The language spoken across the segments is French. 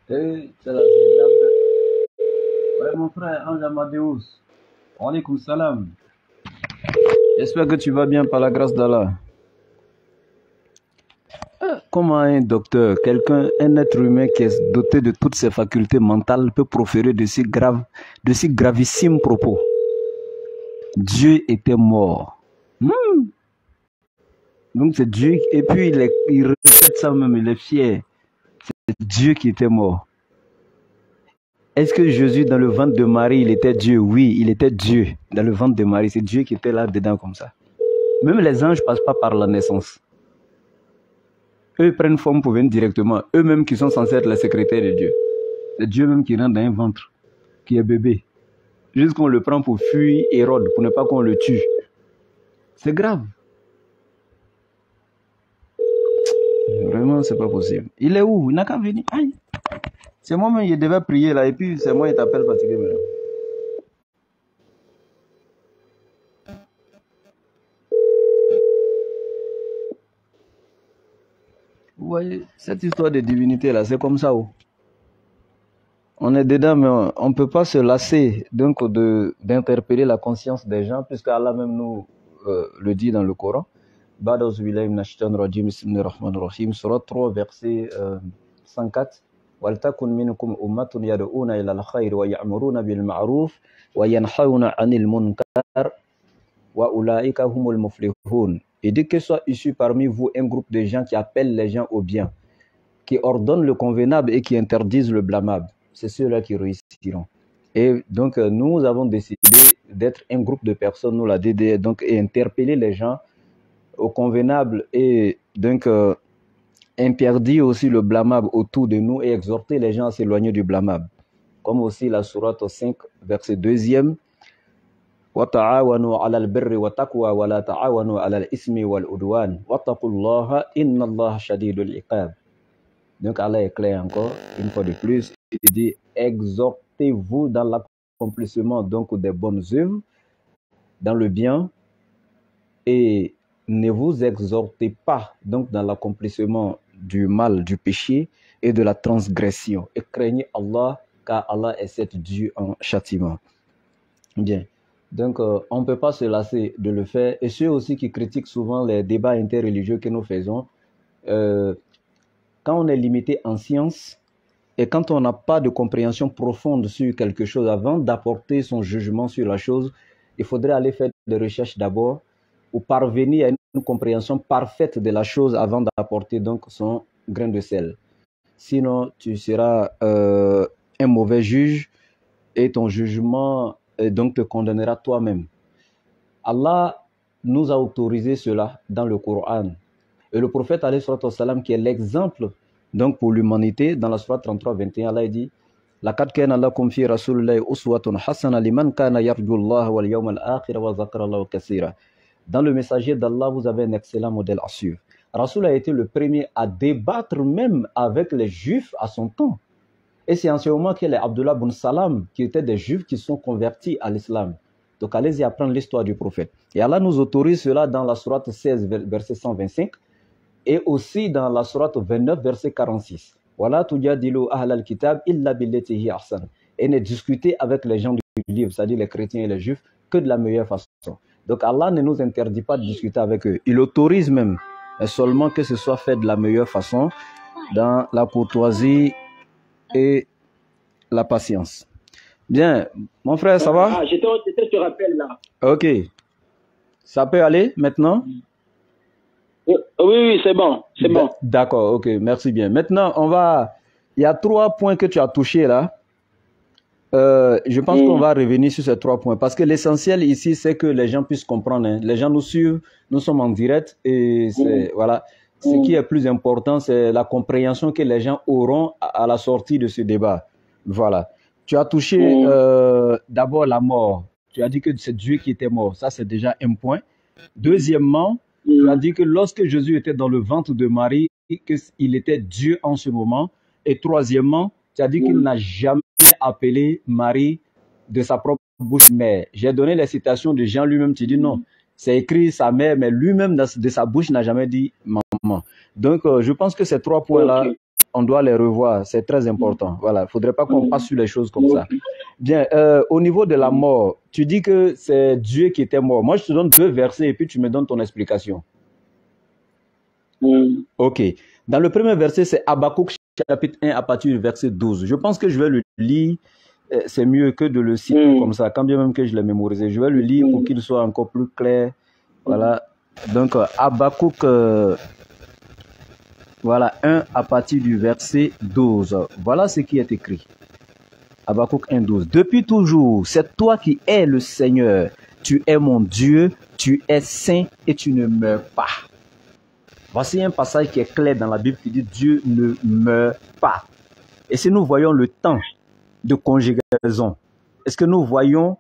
C'est là, c'est grave. Ouais, mon frère, Ange Amadeus. Wa alaykoum salam. J'espère que tu vas bien par la grâce d'Allah. Comment un docteur, quelqu'un, un être humain qui est doté de toutes ses facultés mentales peut proférer de si gravissimes propos? Dieu était mort. Donc c'est Dieu, et puis il répète ça même, il est fier. C'est Dieu qui était mort. Est-ce que Jésus, dans le ventre de Marie, il était Dieu? Oui, il était Dieu. Dans le ventre de Marie, c'est Dieu qui était là-dedans comme ça. Même les anges ne passent pas par la naissance. Eux prennent forme pour venir directement. Eux-mêmes qui sont censés être les secrétaires de Dieu. C'est Dieu même qui rentre dans un ventre, qui est bébé. Juste qu'on le prend pour fuir Hérode, pour ne pas qu'on le tue. C'est grave. Vraiment, c'est pas possible. Il est où? Il n'a qu'à venir. Aïe. C'est moi-même, il devait prier là, et puis c'est moi, il t'appelle fatigué maintenant. Vous voyez, cette histoire de divinité là, c'est comme ça. Oh. On est dedans, mais on ne peut pas se lasser donc d'interpeller la conscience des gens, puisque Allah même nous le dit dans le Coran. Surat 3, verset 104. وَلْتَكُنْ مِنْكُمْ أُمَّةٌ يَدْعُونَ إِلَى الْخَيْرِ وَيَأْمُرُونَ بِالْمَعْرُوفِ وَيَنْهَوْنَ عَنِ الْمُنكَرِ وَأُولَٰئِكَ هُمُ الْمُفْلِحُونَ. Et dès que soit issu parmi vous un groupe de gens qui appellent les gens au bien, qui ordonnent le convenable et qui interdisent le blâmable, c'est ceux-là qui réussiront. Et donc nous avons décidé d'être un groupe de personnes, nous la DD, donc, et interpeller les gens au convenable et donc interdire aussi le blâmable autour de nous et exhorter les gens à s'éloigner du blâmable. Comme aussi la sourate 5, verset 2e. وَتَعَاوَنُوا عَلَى الْبِرِّ وَالتَّقْوَى وَلَا تَعَاوَنُوا عَلَى الْإِثْمِ وَالْعُدْوَانِ وَاتَّقُوا اللَّهَ إِنَّ اللَّهَ شَدِيدُ الْعِقَابِ. Donc Allah est clair encore, une fois de plus, il dit exhortez-vous dans l'accomplissement donc des bonnes œuvres, dans le bien, et ne vous exhortez pas donc dans l'accomplissement du mal, du péché et de la transgression. Et craignez Allah, car Allah est cet Dieu en châtiment. Bien. Donc, on ne peut pas se lasser de le faire. Et ceux aussi qui critiquent souvent les débats interreligieux que nous faisons, quand on est limité en science et quand on n'a pas de compréhension profonde sur quelque chose, avant d'apporter son jugement sur la chose, il faudrait aller faire des recherches d'abord ou parvenir à une compréhension parfaite de la chose avant d'apporter donc son grain de sel. Sinon, tu seras un mauvais juge et ton jugement donc te condamnera toi-même. Allah nous a autorisé cela dans le Coran. Et le prophète alayhi salam, qui est l'exemple donc pour l'humanité, dans la sourate 33, 21, Allah dit لَقَدْ كَانَ لَكُمْ فِي رَسُولِ اللَّهِ أُسْوَةٌ حَسَنَةٌ لِمَنْ كَانَ يَرْجُو اللَّهَ وَالْيَوْمَ الْآخِرَ وَذَكَرَ اللَّهَ كَثِيرًا. Dans le messager d'Allah, vous avez un excellent modèle à suivre. Rasoul a été le premier à débattre même avec les juifs à son temps. Et c'est en ce moment qu'il y a Abdullah ibn Salam, qui étaient des juifs qui sont convertis à l'islam. Donc allez-y apprendre l'histoire du prophète. Et Allah nous autorise cela dans la sourate 16, verset 125, et aussi dans la sourate 29, verset 46. Voilà, tujadilu ahlal kitab illa billati hi ahsan. Et ne discuter avec les gens du livre, c'est-à-dire les chrétiens et les juifs, que de la meilleure façon. Donc Allah ne nous interdit pas de discuter avec eux. Il autorise même, mais seulement que ce soit fait de la meilleure façon, dans la courtoisie et la patience. Bien, mon frère, ça va? J'étais sur rappel là. Ok. Ça peut aller maintenant? Oui, c'est bon, c'est bon. D'accord, ok, merci bien. Maintenant, il y a 3 points que tu as touchés là. Je pense qu'on va revenir sur ces 3 points parce que l'essentiel ici, c'est que les gens puissent comprendre. Hein. Les gens nous suivent, nous sommes en direct et voilà. Ce qui est plus important, c'est la compréhension que les gens auront à la sortie de ce débat. Voilà. Tu as touché d'abord la mort. Tu as dit que c'est Dieu qui était mort. Ça, c'est déjà un point. Deuxièmement, tu as dit que lorsque Jésus était dans le ventre de Marie, qu'il était Dieu en ce moment. Et troisièmement, tu as dit qu'il n'a jamais appelé Marie de sa propre bouche mère. J'ai donné les citations de Jean lui-même. Tu dis non, c'est écrit sa mère, mais lui-même de sa bouche n'a jamais dit maman. Donc, je pense que ces 3 points-là, on doit les revoir. C'est très important. Voilà, il ne faudrait pas qu'on passe sur les choses comme ça. Bien, au niveau de la mort, tu dis que c'est Dieu qui était mort. Moi, je te donne 2 versets et puis tu me donnes ton explication. Ok. Dans le premier verset, c'est Habakkuk chapitre 1 à partir du verset 12. Je pense que je vais le lire. C'est mieux que de le citer comme ça, quand bien même que je l'ai mémorisé. Je vais le lire pour qu'il soit encore plus clair. Voilà. Donc, Habakkuk, voilà, 1 à partir du verset 12. Voilà ce qui est écrit. Habakkuk 1, 12. Depuis toujours, c'est toi qui es le Seigneur. Tu es mon Dieu, tu es saint et tu ne meurs pas. Voici un passage qui est clair dans la Bible qui dit Dieu ne meurt pas. Et si nous voyons le temps de conjugaison, est-ce que nous voyons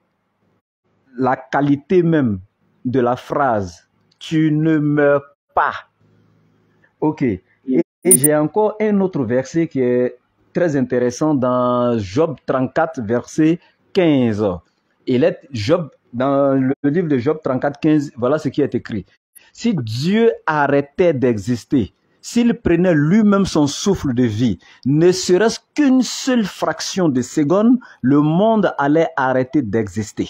la qualité même de la phrase tu ne meurs pas? Ok. Et j'ai encore un autre verset qui est très intéressant dans Job 34, verset 15. Dans le livre de Job 34, 15, voilà ce qui est écrit. Si Dieu arrêtait d'exister, s'il prenait lui-même son souffle de vie, ne serait-ce qu'une seule fraction de seconde, le monde allait arrêter d'exister.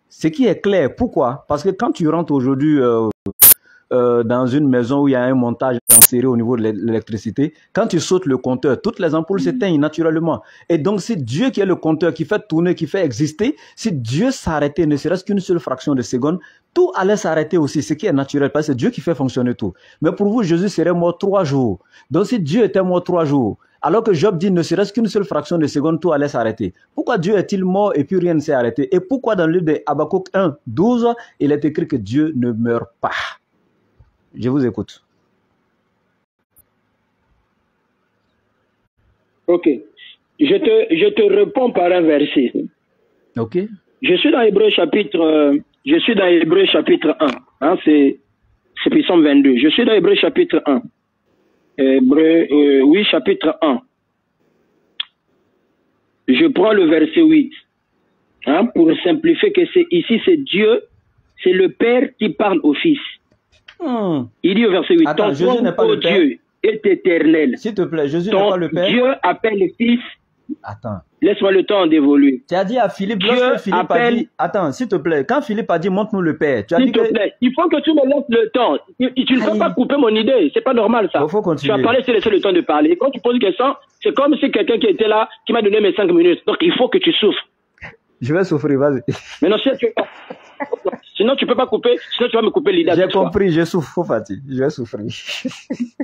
Ce qui est clair. Pourquoi? Parce que quand tu rentres aujourd'hui dans une maison où il y a un montage en série au niveau de l'électricité, quand tu sautes le compteur, toutes les ampoules s'éteignent naturellement. Et donc, c'est Dieu qui est le compteur, qui fait tourner, qui fait exister. Si Dieu s'arrêtait, ne serait-ce qu'une seule fraction de seconde, tout allait s'arrêter aussi, ce qui est naturel, parce que c'est Dieu qui fait fonctionner tout. Mais pour vous, Jésus serait mort 3 jours. Donc, si Dieu était mort 3 jours, alors que Job dit ne serait-ce qu'une seule fraction de seconde, tout allait s'arrêter. Pourquoi Dieu est-il mort et puis rien ne s'est arrêté? Et pourquoi dans le livre de Habakkuk 1, 12, il est écrit que Dieu ne meurt pas? Je vous écoute. Ok. Je te réponds par un verset. Ok. Je suis dans Hébreu chapitre 1. Hein, c'est Psaume 22. Je suis dans Hébreu chapitre 1. Oui, chapitre 1. Je prends le verset 8. Hein, pour simplifier que ici c'est Dieu, c'est le Père qui parle au Fils. Il dit au verset 8, attends, Jésus n'est pas le Père. Dieu est éternel. S'il te plaît, Jésus n'est pas le Père. Dieu appelle le Fils. Attends. Laisse-moi le temps d'évoluer. Tu as dit à Philippe, lorsque Philippe a dit... Attends, s'il te plaît, quand Philippe a dit, montre-nous le Père, tu as dit S'il te plaît, il faut que tu me laisses le temps. Tu ne peux pas couper mon idée, c'est pas normal ça. Il faut continuer. Tu as parlé, c'est laisser le temps de parler. Quand tu poses une question, c'est comme si quelqu'un qui était là, qui m'a donné mes 5 minutes. Donc il faut que tu souffres. Je vais souffrir, vas-y. Mais non, sinon tu peux pas couper, sinon tu vas me couper l'idée. J'ai compris, je souffre, faut fatiguer, je vais souffrir.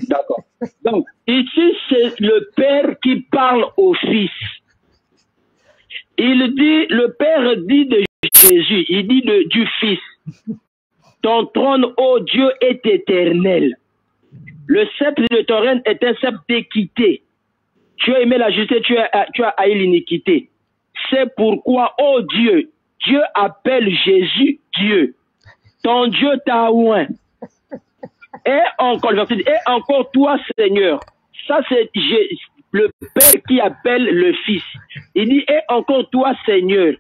D'accord. Donc, ici, c'est le Père qui parle au Fils. Le Père dit de Jésus, il dit du Fils. Ton trône, ô Dieu, est éternel. Le sceptre de ton règne est un sceptre d'équité. Tu as aimé la justice, tu as haï l'iniquité. C'est pourquoi, ô Dieu, Dieu appelle Jésus Dieu. Ton Dieu t'a oint. Et encore toi, Seigneur. Ça, c'est le Père qui appelle le Fils. Il dit, et encore toi, Seigneur,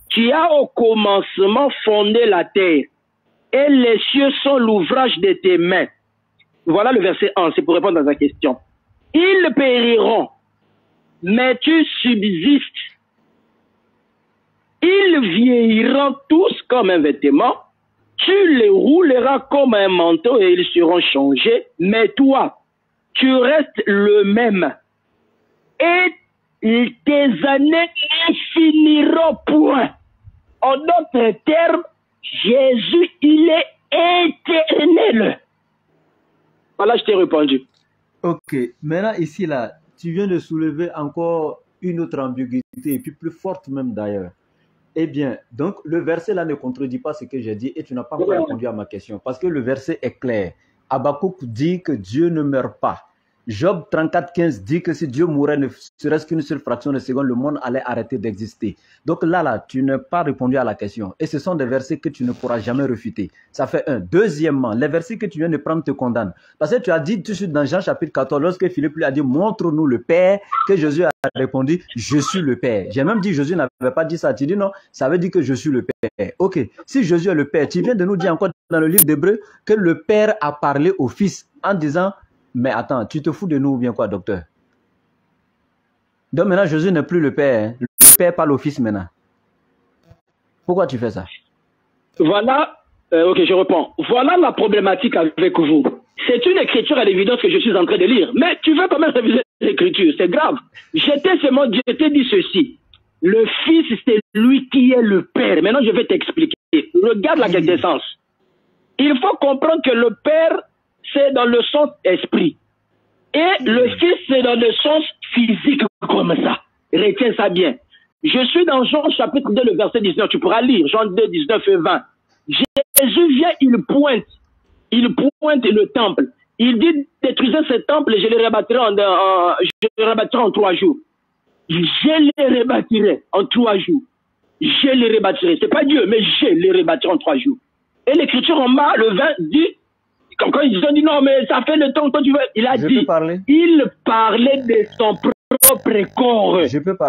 tu as au commencement fondé la terre, et les cieux sont l'ouvrage de tes mains. Voilà le verset 1, c'est pour répondre à ta question. Ils périront, mais tu subsistes. Ils vieilliront tous comme un vêtement, tu les rouleras comme un manteau et ils seront changés, mais toi, tu restes le même. Et tes années ne finiront point. En d'autres termes, Jésus, il est éternel. Voilà, je t'ai répondu. Ok, maintenant ici, là, tu viens de soulever encore une autre ambiguïté, et puis plus forte même d'ailleurs. Eh bien, donc le verset là ne contredit pas ce que j'ai dit et tu n'as pas encore répondu à ma question parce que le verset est clair. Habakkuk dit que Dieu ne meurt pas. Job 34, 15 dit que si Dieu mourait ne serait-ce qu'une seule fraction de seconde, le monde allait arrêter d'exister. Donc là, tu n'as pas répondu à la question. Et ce sont des versets que tu ne pourras jamais refuter. Ça fait un. Deuxièmement, les versets que tu viens de prendre te condamnent. Parce que tu as dit tout de suite dans Jean chapitre 14, lorsque Philippe lui a dit, montre-nous le Père, que Jésus a répondu, je suis le Père. J'ai même dit, Jésus n'avait pas dit ça. Tu dis non, ça veut dire que je suis le Père. Ok, si Jésus est le Père, tu viens de nous dire encore dans le livre d'Hébreu que le Père a parlé au Fils en disant, Mais attends, tu te fous de nous ou bien quoi, docteur? Donc maintenant, Jésus n'est plus le Père. Hein. Le Père parle au Fils maintenant. Pourquoi tu fais ça? Voilà, ok, je réponds. Voilà la problématique avec vous. C'est une écriture à l'évidence que je suis en train de lire. Mais tu veux quand même réviser l'écriture, c'est grave. Je t'ai dit ceci. Le Fils, c'est lui qui est le Père. Maintenant, je vais t'expliquer. Regarde la quintessence. Il faut comprendre que le Père, c'est dans le sens esprit. Et le Fils, c'est dans le sens physique comme ça. Retiens ça bien. Je suis dans Jean chapitre 2, le verset 19. Tu pourras lire Jean 2, 19 et 20. Jésus vient, il pointe le temple. Il dit, détruisez ce temple et je le rebâtirai en 3 jours. Je le rebâtirai en 3 jours. Je le rebâtirai. C'est pas Dieu, mais je le rebâtirai en 3 jours. Et l'écriture en bas, le 20, dit, quand ils ont dit non, mais ça fait le temps que tu veux. Il a dit, il parlait de son propre corps.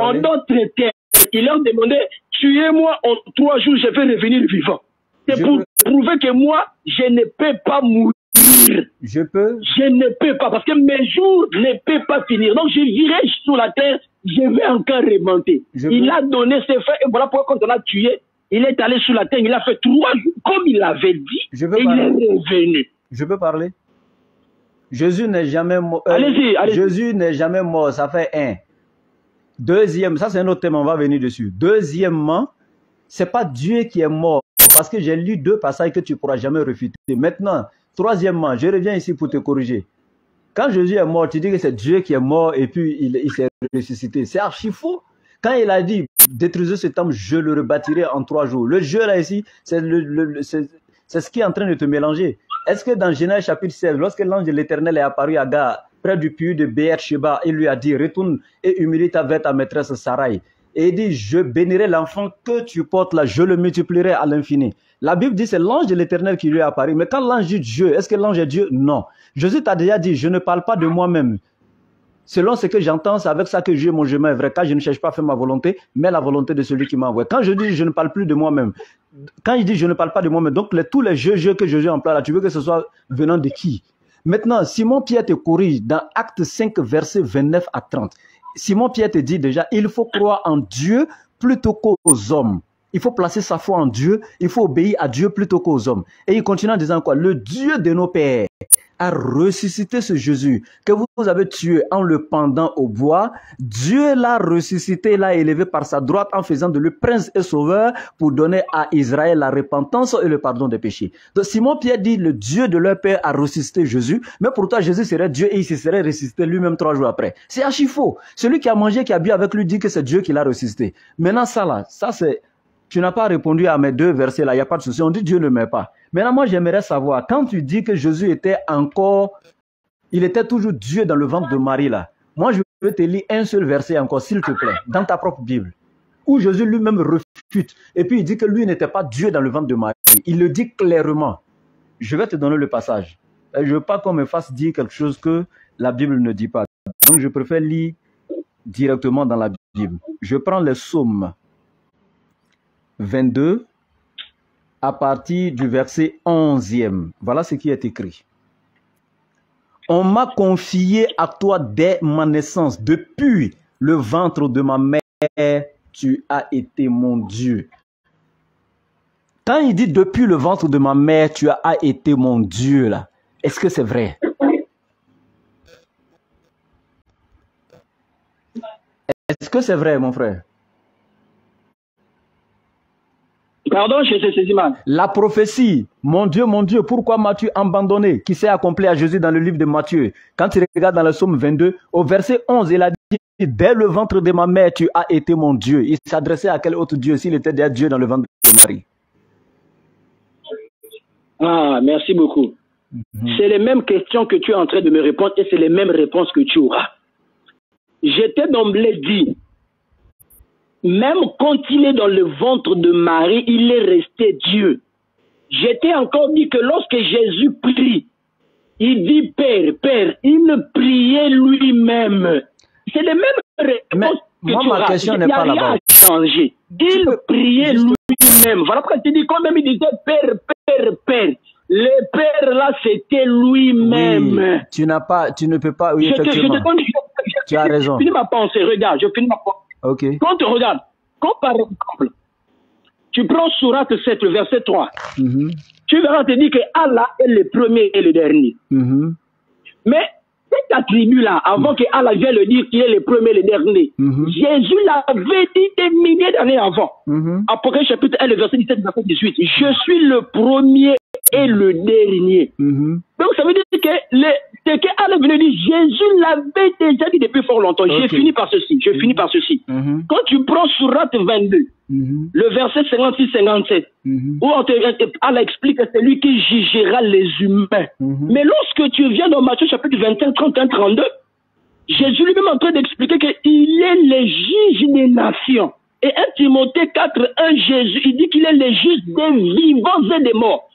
En d'autres termes, il leur demandait, tuez-moi en 3 jours, je vais revenir vivant. C'est pour prouver que moi, je ne peux pas mourir. Je ne peux pas, parce que mes jours ne peuvent pas finir. Donc je virai sur la terre, je vais encore remonter. Il a donné ses frères, et voilà pourquoi quand on l'a tué, il est allé sur la terre, il a fait 3 jours, comme il avait dit, et il est revenu. Je peux parler? Jésus n'est jamais mort. Allez-y. Jésus n'est jamais mort, ça fait 1. Deuxième, ça c'est un autre thème, on va venir dessus. Deuxièmement, c'est pas Dieu qui est mort, parce que j'ai lu 2 passages que tu ne pourras jamais refuter. Maintenant, troisièmement, je reviens ici pour te corriger. Quand Jésus est mort, tu dis que c'est Dieu qui est mort et puis il s'est ressuscité. C'est archi faux. Quand il a dit, détruisez ce temple, je le rebâtirai en 3 jours. Le jeu là ici, c'est ce qui est en train de te mélanger. Est-ce que dans Genèse chapitre 16, lorsque l'ange de l'Éternel est apparu à Agar, près du puits de Beer-Sheba, il lui a dit, retourne et humilie-toi vers ta maîtresse Sarai. Et il dit, je bénirai l'enfant que tu portes là, je le multiplierai à l'infini. La Bible dit, c'est l'ange de l'Éternel qui lui est apparu. Mais quand l'ange dit Dieu, est-ce que l'ange est Dieu? Non. Jésus t'a déjà dit, je ne parle pas de moi-même. Selon ce que j'entends, c'est avec ça que Dieu, mon chemin est vrai. Car je ne cherche pas à faire ma volonté, mais la volonté de celui qui m'a envoyé. Quand je dis, je ne parle plus de moi-même. Quand je dis, je ne parle pas de moi-même, donc tous les jeux que Jésus emploie là, tu veux que ce soit venant de qui? Maintenant, Simon-Pierre te corrige dans Acte 5, versets 29 à 30. Simon-Pierre te dit déjà, il faut croire en Dieu plutôt qu'aux hommes. Il faut placer sa foi en Dieu, il faut obéir à Dieu plutôt qu'aux hommes. Et il continue en disant quoi? Le Dieu de nos pères a ressuscité ce Jésus que vous avez tué en le pendant au bois. Dieu l'a ressuscité, l'a élevé par sa droite en faisant de lui prince et sauveur pour donner à Israël la repentance et le pardon des péchés. Donc Simon-Pierre dit le Dieu de leur père a ressuscité Jésus, mais pourtant Jésus serait Dieu et il se serait ressuscité lui-même 3 jours après. C'est archi faux. Celui qui a mangé, qui a bu avec lui dit que c'est Dieu qui l'a ressuscité. Maintenant ça là, ça c'est... Tu n'as pas répondu à mes 2 versets là, il n'y a pas de souci. On dit Dieu ne m'aime pas. Maintenant, moi, j'aimerais savoir, quand tu dis que Jésus était encore, il était toujours Dieu dans le ventre de Marie là. Moi, je veux te lire un seul verset encore, s'il te plaît, dans ta propre Bible, où Jésus lui-même refute. Et puis, il dit que lui n'était pas Dieu dans le ventre de Marie. Il le dit clairement. Je vais te donner le passage. Je ne veux pas qu'on me fasse dire quelque chose que la Bible ne dit pas. Donc, je préfère lire directement dans la Bible. Je prends les psaumes 22 à partir du verset 11e. Voilà ce qui est écrit. On m'a confié à toi dès ma naissance, depuis le ventre de ma mère, tu as été mon Dieu. Quand il dit depuis le ventre de ma mère, tu as été mon Dieu, là, est-ce que c'est vrai? Est-ce que c'est vrai, mon frère? Pardon, je t'ai saisi mal. La prophétie, mon Dieu, pourquoi m'as-tu abandonné, qui s'est accompli à Jésus dans le livre de Matthieu. Quand tu regardes dans le psaume 22, au verset 11, il a dit, dès le ventre de ma mère, tu as été mon Dieu. Il s'adressait à quel autre Dieu s'il était déjà Dieu dans le ventre de Marie? Ah, merci beaucoup. C'est les mêmes questions que tu es en train de me répondre et c'est les mêmes réponses que tu auras. J'étais d'emblée dit, même quand il est dans le ventre de Marie, il est resté Dieu. J'étais encore dit que lorsque Jésus prie, il dit Père, Père, il priait lui-même. C'est les mêmes réponses que moi, tu ma auras. question n'est pas là-bas. Changé. Il priait lui-même. Voilà pourquoi tu dis quand même il disait Père, Père, Père. Le Père là, c'était lui-même. Oui, tu ne peux pas, oui, effectivement. Tu as raison. Je finis ma pensée, regarde, je finis ma pensée. Ok. Quand tu regardes, quand par exemple, tu prends Sourate 7, le verset 3, tu verras te dire que Allah est le premier et le dernier. Mais cet attribut-là, avant que Allah vienne le dire qu'il est le premier et le dernier, Jésus l'avait dit des milliers d'années avant. Apocalypse chapitre 1, le verset 17, verset 18. Je suis le premier et le dernier. Donc ça veut dire que ce que Allah venait dire, Jésus l'avait déjà dit depuis fort longtemps. Okay. Je finis par ceci. Quand tu prends Sourate 22, le verset 56-57, où Allah explique que c'est lui qui jugera les humains. Mais lorsque tu viens dans Matthieu chapitre 25, 31, 32, Jésus lui-même est en train d'expliquer qu'il est le juge des nations. Et 1 Timothée 4, 1, Jésus, il dit qu'il est le juge des vivants et des morts.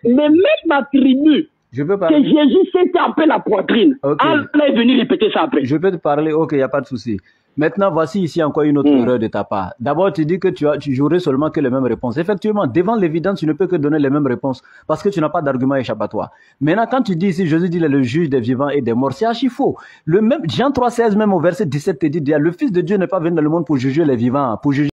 Le même attribut que Jésus s'est tapé la poitrine. Allah est venu répéter ça après. Je peux te parler, ok, il n'y a pas de souci. Maintenant, voici ici encore une autre erreur de ta part. D'abord, tu dis que tu jouerais seulement que les mêmes réponses. Effectivement, devant l'évidence, tu ne peux que donner les mêmes réponses parce que tu n'as pas d'argument échappatoire. Maintenant, quand tu dis ici, Jésus dit le juge des vivants et des morts, c'est archi faux. Le même, Jean 3,16, même au verset 17, te dit, le Fils de Dieu n'est pas venu dans le monde pour juger les vivants, pour juger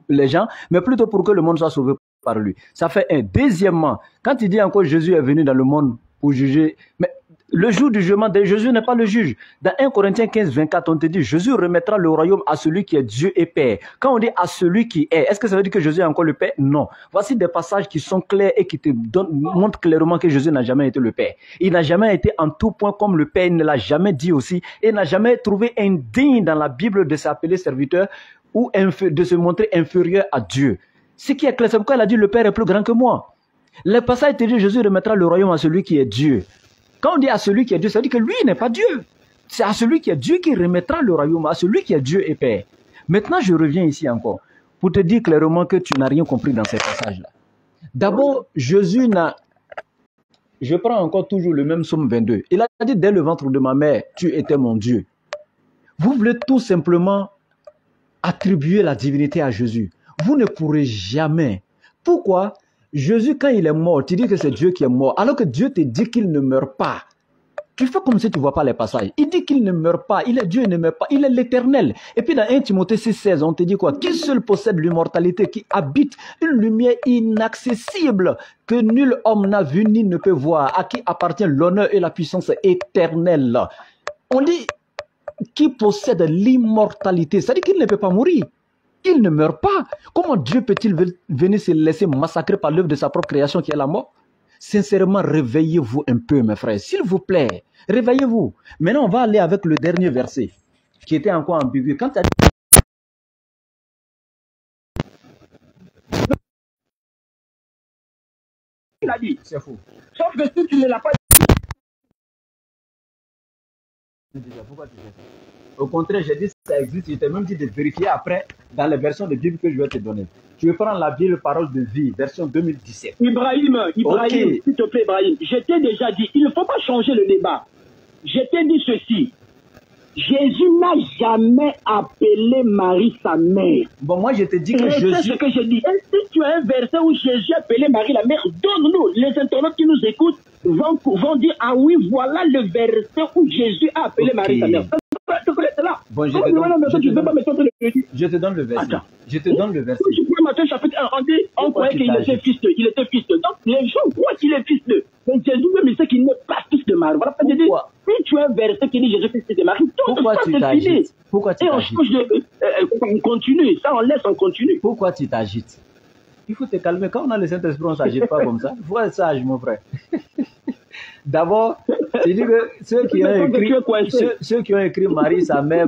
les gens, mais plutôt pour que le monde soit sauvé par lui. Ça fait un. Deuxièmement, quand tu dis encore Jésus est venu dans le monde pour juger, mais le jour du jugement, Jésus n'est pas le juge. Dans 1 Corinthiens 15, 24, on te dit, Jésus remettra le royaume à celui qui est Dieu et Père. Quand on dit à celui qui est-ce que ça veut dire que Jésus est encore le Père? Non. Voici des passages qui sont clairs et qui te montrent clairement que Jésus n'a jamais été le Père. Il n'a jamais été en tout point comme le Père, il ne l'a jamais dit aussi, et n'a jamais trouvé indigne dans la Bible de s'appeler serviteur ou de se montrer inférieur à Dieu. Ce qui est clair, c'est pourquoi il a dit le Père est plus grand que moi. Le passage te dit Jésus remettra le royaume à celui qui est Dieu. Quand on dit à celui qui est Dieu, ça veut dire que lui n'est pas Dieu. C'est à celui qui est Dieu qui remettra le royaume, à celui qui est Dieu et Père. Maintenant, je reviens ici encore pour te dire clairement que tu n'as rien compris dans ces passages-là. D'abord, Jésus n'a... Je prends encore toujours le même psaume 22. Il a dit dès le ventre de ma mère, tu étais mon Dieu. Vous voulez tout simplement attribuer la divinité à Jésus. Vous ne pourrez jamais. Pourquoi? Jésus, quand il est mort, tu dis que c'est Dieu qui est mort, alors que Dieu te dit qu'il ne meurt pas. Tu fais comme si tu ne vois pas les passages. Il dit qu'il ne meurt pas, il est Dieu, il ne meurt pas, il est l'éternel. Et puis dans 1 Timothée 6,16, on te dit quoi? Qui seul possède l'immortalité, qui habite une lumière inaccessible, que nul homme n'a vu ni ne peut voir, à qui appartient l'honneur et la puissance éternelle. On dit qui possède l'immortalité, c'est-à-dire qu'il ne peut pas mourir. Il ne meurt pas. Comment Dieu peut-il venir se laisser massacrer par l'œuvre de sa propre création qui est la mort? Sincèrement, réveillez-vous un peu, mes frères. S'il vous plaît, réveillez-vous. Maintenant, on va aller avec le dernier verset qui était encore ambigu. Quand tu as dit... Il a dit. C'est faux. Sauf que si tu ne l'as pas dit. Pourquoi tu fais ça? Au contraire, j'ai dit que ça existe. Je t'ai même dit de vérifier après dans les versions de Bible que je vais te donner. Tu veux prendre la Bible Parole de vie, version 2017. Ibrahim, okay. S'il te plaît, Ibrahim, je t'ai déjà dit, il ne faut pas changer le débat. Je t'ai dit ceci. Jésus n'a jamais appelé Marie sa mère. Bon, moi je te dis que Jésus... C'est ce que je dis. Et si tu as un verset où Jésus a appelé Marie la mère, donne-nous. Les internautes qui nous écoutent vont dire, ah oui, voilà le verset où Jésus a appelé Marie sa mère. Bon, je te donne le verset. Attends. Je te donne le verset. Je prends Matthieu chapitre 1, on croyait qu'il était fils d'eux. Il était fils d'eux. Donc les gens croient qu'il est fils d'eux. Mais Jésus même il sait qu'il n'est pas fils de Marie. Voilà pourquoi je dis, si tu as un verset qui dit Jésus fils de Marie, pourquoi tu t'agites? Pourquoi tu t'agites? On continue. Ça, on laisse, on continue. Pourquoi tu t'agites? Il faut te calmer. Quand on a le Saint-Esprit, on ne s'agite pas comme ça. Il faut être sage, mon frère. D'abord, tu dis que ceux qui ont écrit Marie sa mère,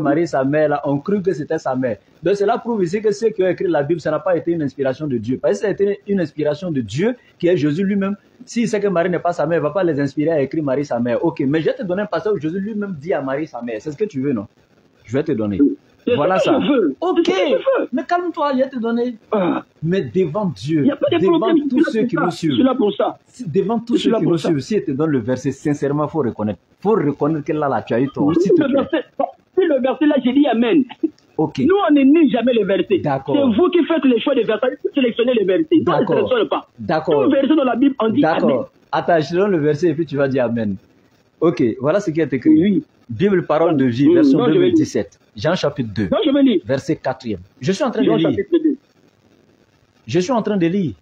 là, ont cru que c'était sa mère. Donc cela prouve ici que ceux qui ont écrit la Bible, ça n'a pas été une inspiration de Dieu. Parce que ça a été une inspiration de Dieu, qui est Jésus lui-même. S'il sait que Marie n'est pas sa mère, il ne va pas les inspirer à écrire Marie sa mère. Ok, mais je vais te donner un passage où Jésus lui-même dit à Marie sa mère. C'est ce que tu veux, non? Je vais te donner. Voilà ça. Ok, mais calme-toi, je vais te donner. Mais devant Dieu, devant tous ceux qui nous suivent, devant tous ceux qui nous suivent, si je te donne le verset, sincèrement, il faut reconnaître. Il faut reconnaître que là, tu as eu tort. Si le verset là, j'ai dit Amen. Okay. Nous, on n'énime jamais les versets. C'est vous qui faites les choix des versets, vous sélectionnez les versets. Nous, on ne sélectionne pas. D'accord. Tout verset dans la Bible, on dit Amen. Attends, je te donne le verset et puis tu vas dire Amen. Ok, voilà ce qui est écrit. Oui. Bible, parole de vie, version Non, je vais 2017. Jean chapitre 2, Non, je vais lire. verset 4e. Je suis en train de Jean lire. chapitre 2. Je suis en train de lire.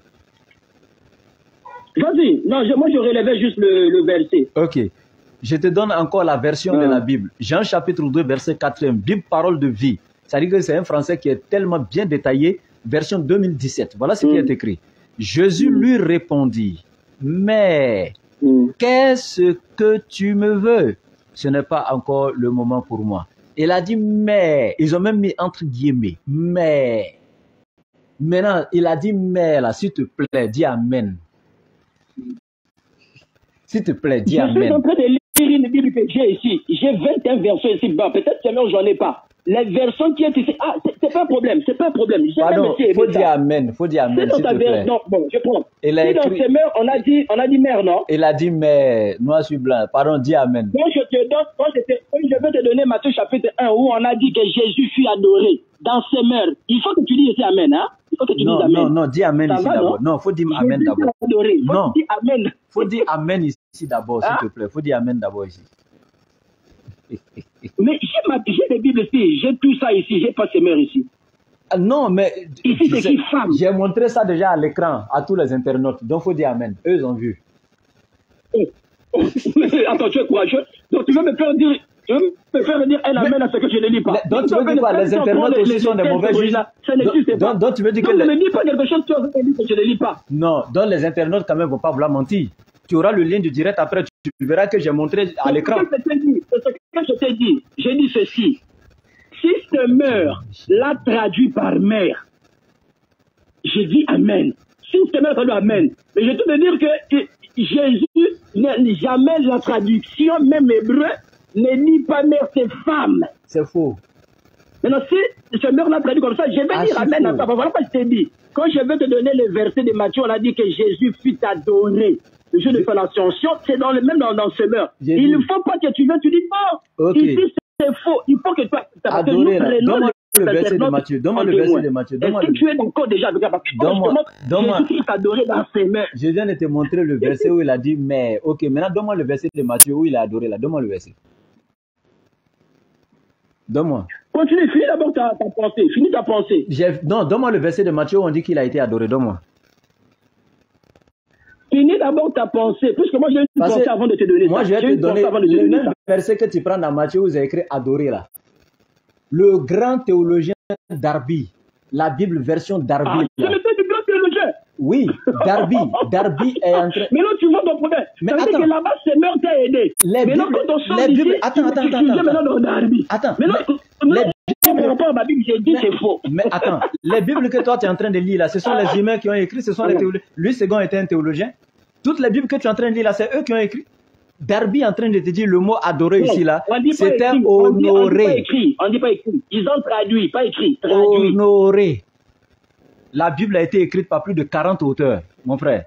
Vas-y. Non, moi, je relevais juste le verset. Ok. Je te donne encore la version de la Bible. Jean chapitre 2, verset 4e. Bible, parole de vie. C'est-à-dire que c'est un français qui est tellement bien détaillé. Version 2017. Voilà ce qui est écrit. Jésus lui répondit, mais qu'est-ce que tu me veux? Ce n'est pas encore le moment pour moi. Il a dit, mais. Ils ont même mis entre guillemets, mais. Maintenant, il a dit, mais là, s'il te plaît, dis Amen. S'il te plaît, dis Amen. Je suis en train de lire une Bible que j'ai ici. J'ai 21 versions ici. Bon, peut-être que j'en ai pas. Les versions qui est ici. Ah, c'est pas un problème. C'est pas un problème. Pardon, faut dire Amen. Faut dire Amen, s'il te plaît. Non, bon, je prends. Il a dans écrit... ces mères, on a dit mère, non? Il a dit mais, noir sur blanc. Pardon, dis Amen. Quand je vais te donner Matthieu chapitre 1 où on a dit que Jésus fut adoré dans ses mères. Il faut que tu dises ici Amen, hein? Il faut que tu dises Amen. Non, dis Amen ici d'abord. Non, faut dire Amen d'abord. Non, dis Amen. Faut dire Amen ici d'abord, s'il te plaît. Faut dire Amen d'abord ici. Mais j'ai des Bibles ici, j'ai tout ça ici, j'ai pas ces mères ici. Non, mais ici c'est qui femme. J'ai montré ça déjà à l'écran à tous les internautes. Donc faut dire Amen. Eux ils ont vu. Attends, tu es courageux. Donc tu veux me faire dire un Amen à ce que je ne lis pas. Donc tu veux dire quoi? Les internautes aussi sont des mauvais juges. Ça n'existe pas. Donc tu veux dire que ne me dis pas quelque chose que je ne lis pas. Non, donc les internautes quand même vont pas vouloir mentir. Tu auras le lien du direct après, tu verras que j'ai montré à l'écran. C'est ce que je t'ai dit. J'ai dit ceci. Si ce meurt, l'a traduit par mère, j'ai dit Amen. Si ce meurt, traduit Amen. Mais je peux te dire que Jésus n'a jamais la traduction, même hébreu, ne dit pas mère, c'est femme. C'est faux. Maintenant, si ce meurt l'a traduit comme ça, je vais dire Amen à ça. Voilà pourquoi je t'ai dit. Quand je vais te donner le verset de Matthieu, on a dit que Jésus fut adoré. Le jour de son ascension, c'est même dans ce meurtre. Il ne faut pas que tu dis non. Okay. Ici, c'est faux. Il faut que tu adorer. Donne-moi le verset de Matthieu. Donne-moi le verset de Matthieu. Est-ce que tu es d'accord déjà avec ça? Donne-moi. Jésus adoré dans ses mains. Je viens de te montrer le verset où il a dit mais. Ok, maintenant donne-moi le verset de Matthieu où il a adoré là. Donne-moi le verset. Donne-moi. Continue, finis d'abord ta pensée. Finis ta pensée. Non, donne-moi le verset de Matthieu où on dit qu'il a été adoré. Donne-moi. Finis d'abord ta pensée, puisque moi j'ai une pensée avant de te donner ça. Moi je vais te donner le même verset que tu prends dans Matthieu où vous avez écrit adorer là. Le grand théologien Darby, la Bible version Darby. C'est le du grand théologien. Oui, Darby est en train. Mais là tu vois ton problème. Mais attends. Que là-bas c'est meurtre t'a aidé. Mais là quand on sort d'ici, Attends. Mais attends, les Bibles que toi tu es en train de lire là, ce sont les humains qui ont écrit, ce sont les théologiens. Lui, second était un théologien. Toutes les Bibles que tu es en train de lire là, c'est eux qui ont écrit. Darby est en train de te dire le mot adorer ici là, c'était honoré. On dit pas écrit. Ils ont traduit, pas écrit. Honoré. La Bible a été écrite par plus de 40 auteurs, mon frère.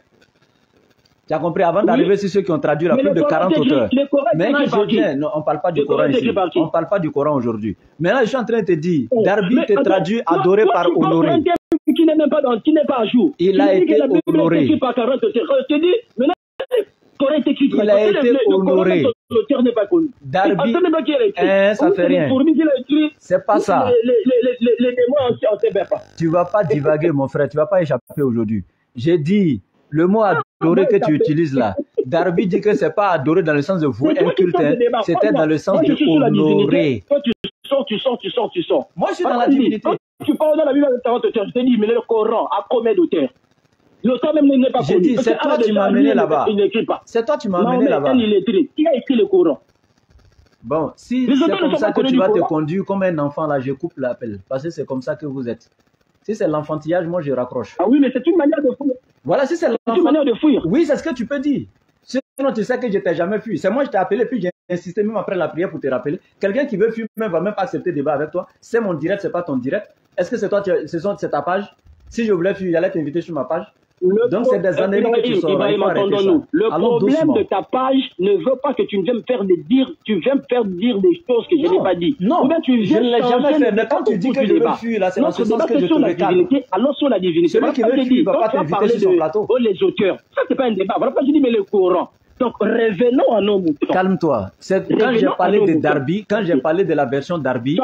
Tu as compris? Avant d'arriver sur ceux qui ont traduit là, plus de 40 auteurs. Maintenant, je viens. Non, on ne parle pas du Coran ici. On ne parle pas du Coran aujourd'hui. Maintenant, je suis en train de te dire, Darby te traduit adoré par honoré. Qui n'est même pas à jour. Il a été honoré. Il a été honoré. Darby, ça fait rien. C'est pas ça. Les démons, on ne sait pas. Tu vas pas divaguer, mon frère. Tu vas pas échapper aujourd'hui. J'ai dit, le mot adorer que tu utilises là, Darby dit que c'est pas adorer dans le sens de vouer un culte, c'était dans le sens de honorer. Tu sors. Moi, je suis dans la divinité. Tu parles dans la Bible avec 40 auteurs. Je te dis, mais le Coran, à combien d'auteurs? L'auteur même n'est pas connu. J'ai dit, c'est toi qui m'as amené là-bas. C'est toi qui m'as amené là-bas. Qui a écrit le Coran? Bon, si c'est comme ça que tu vas te conduire comme un enfant là, je coupe l'appel. Parce que c'est comme ça que vous êtes. Si c'est l'enfantillage, moi je raccroche. Ah oui, mais c'est une manière de fuir. Voilà, si c'est une manière de fuir. Oui, c'est ce que tu peux dire. Sinon, tu sais que je t'ai jamais fui. C'est moi, je t'ai appelé, puis j'ai insisté même après la prière pour te rappeler. Quelqu'un qui veut fuir même va même pas accepter le débat avec toi. C'est mon direct, c'est pas ton direct. Est-ce que c'est toi, c'est ta page? Si je voulais fuir, j'allais t'inviter sur ma page. Donc, c'est des années que tu sors. Le problème de ta page ne veut pas que tu viennes me faire dire des choses que je n'ai pas dit. Non, je ne l'ai jamais fait. Mais quand tu dis que je veux fuir, là, c'est dans ce sens que je te calme. Allons sur la divinité. Celui qui veut fuir ne va pas t'inviter sur son plateau. Les auteurs. Ça, c'est pas un débat. Voilà pourquoi je dis, mais le Coran. Donc, revenons à nos moutons. Calme-toi. Quand j'ai parlé de Darby, quand j'ai parlé de la version Darby,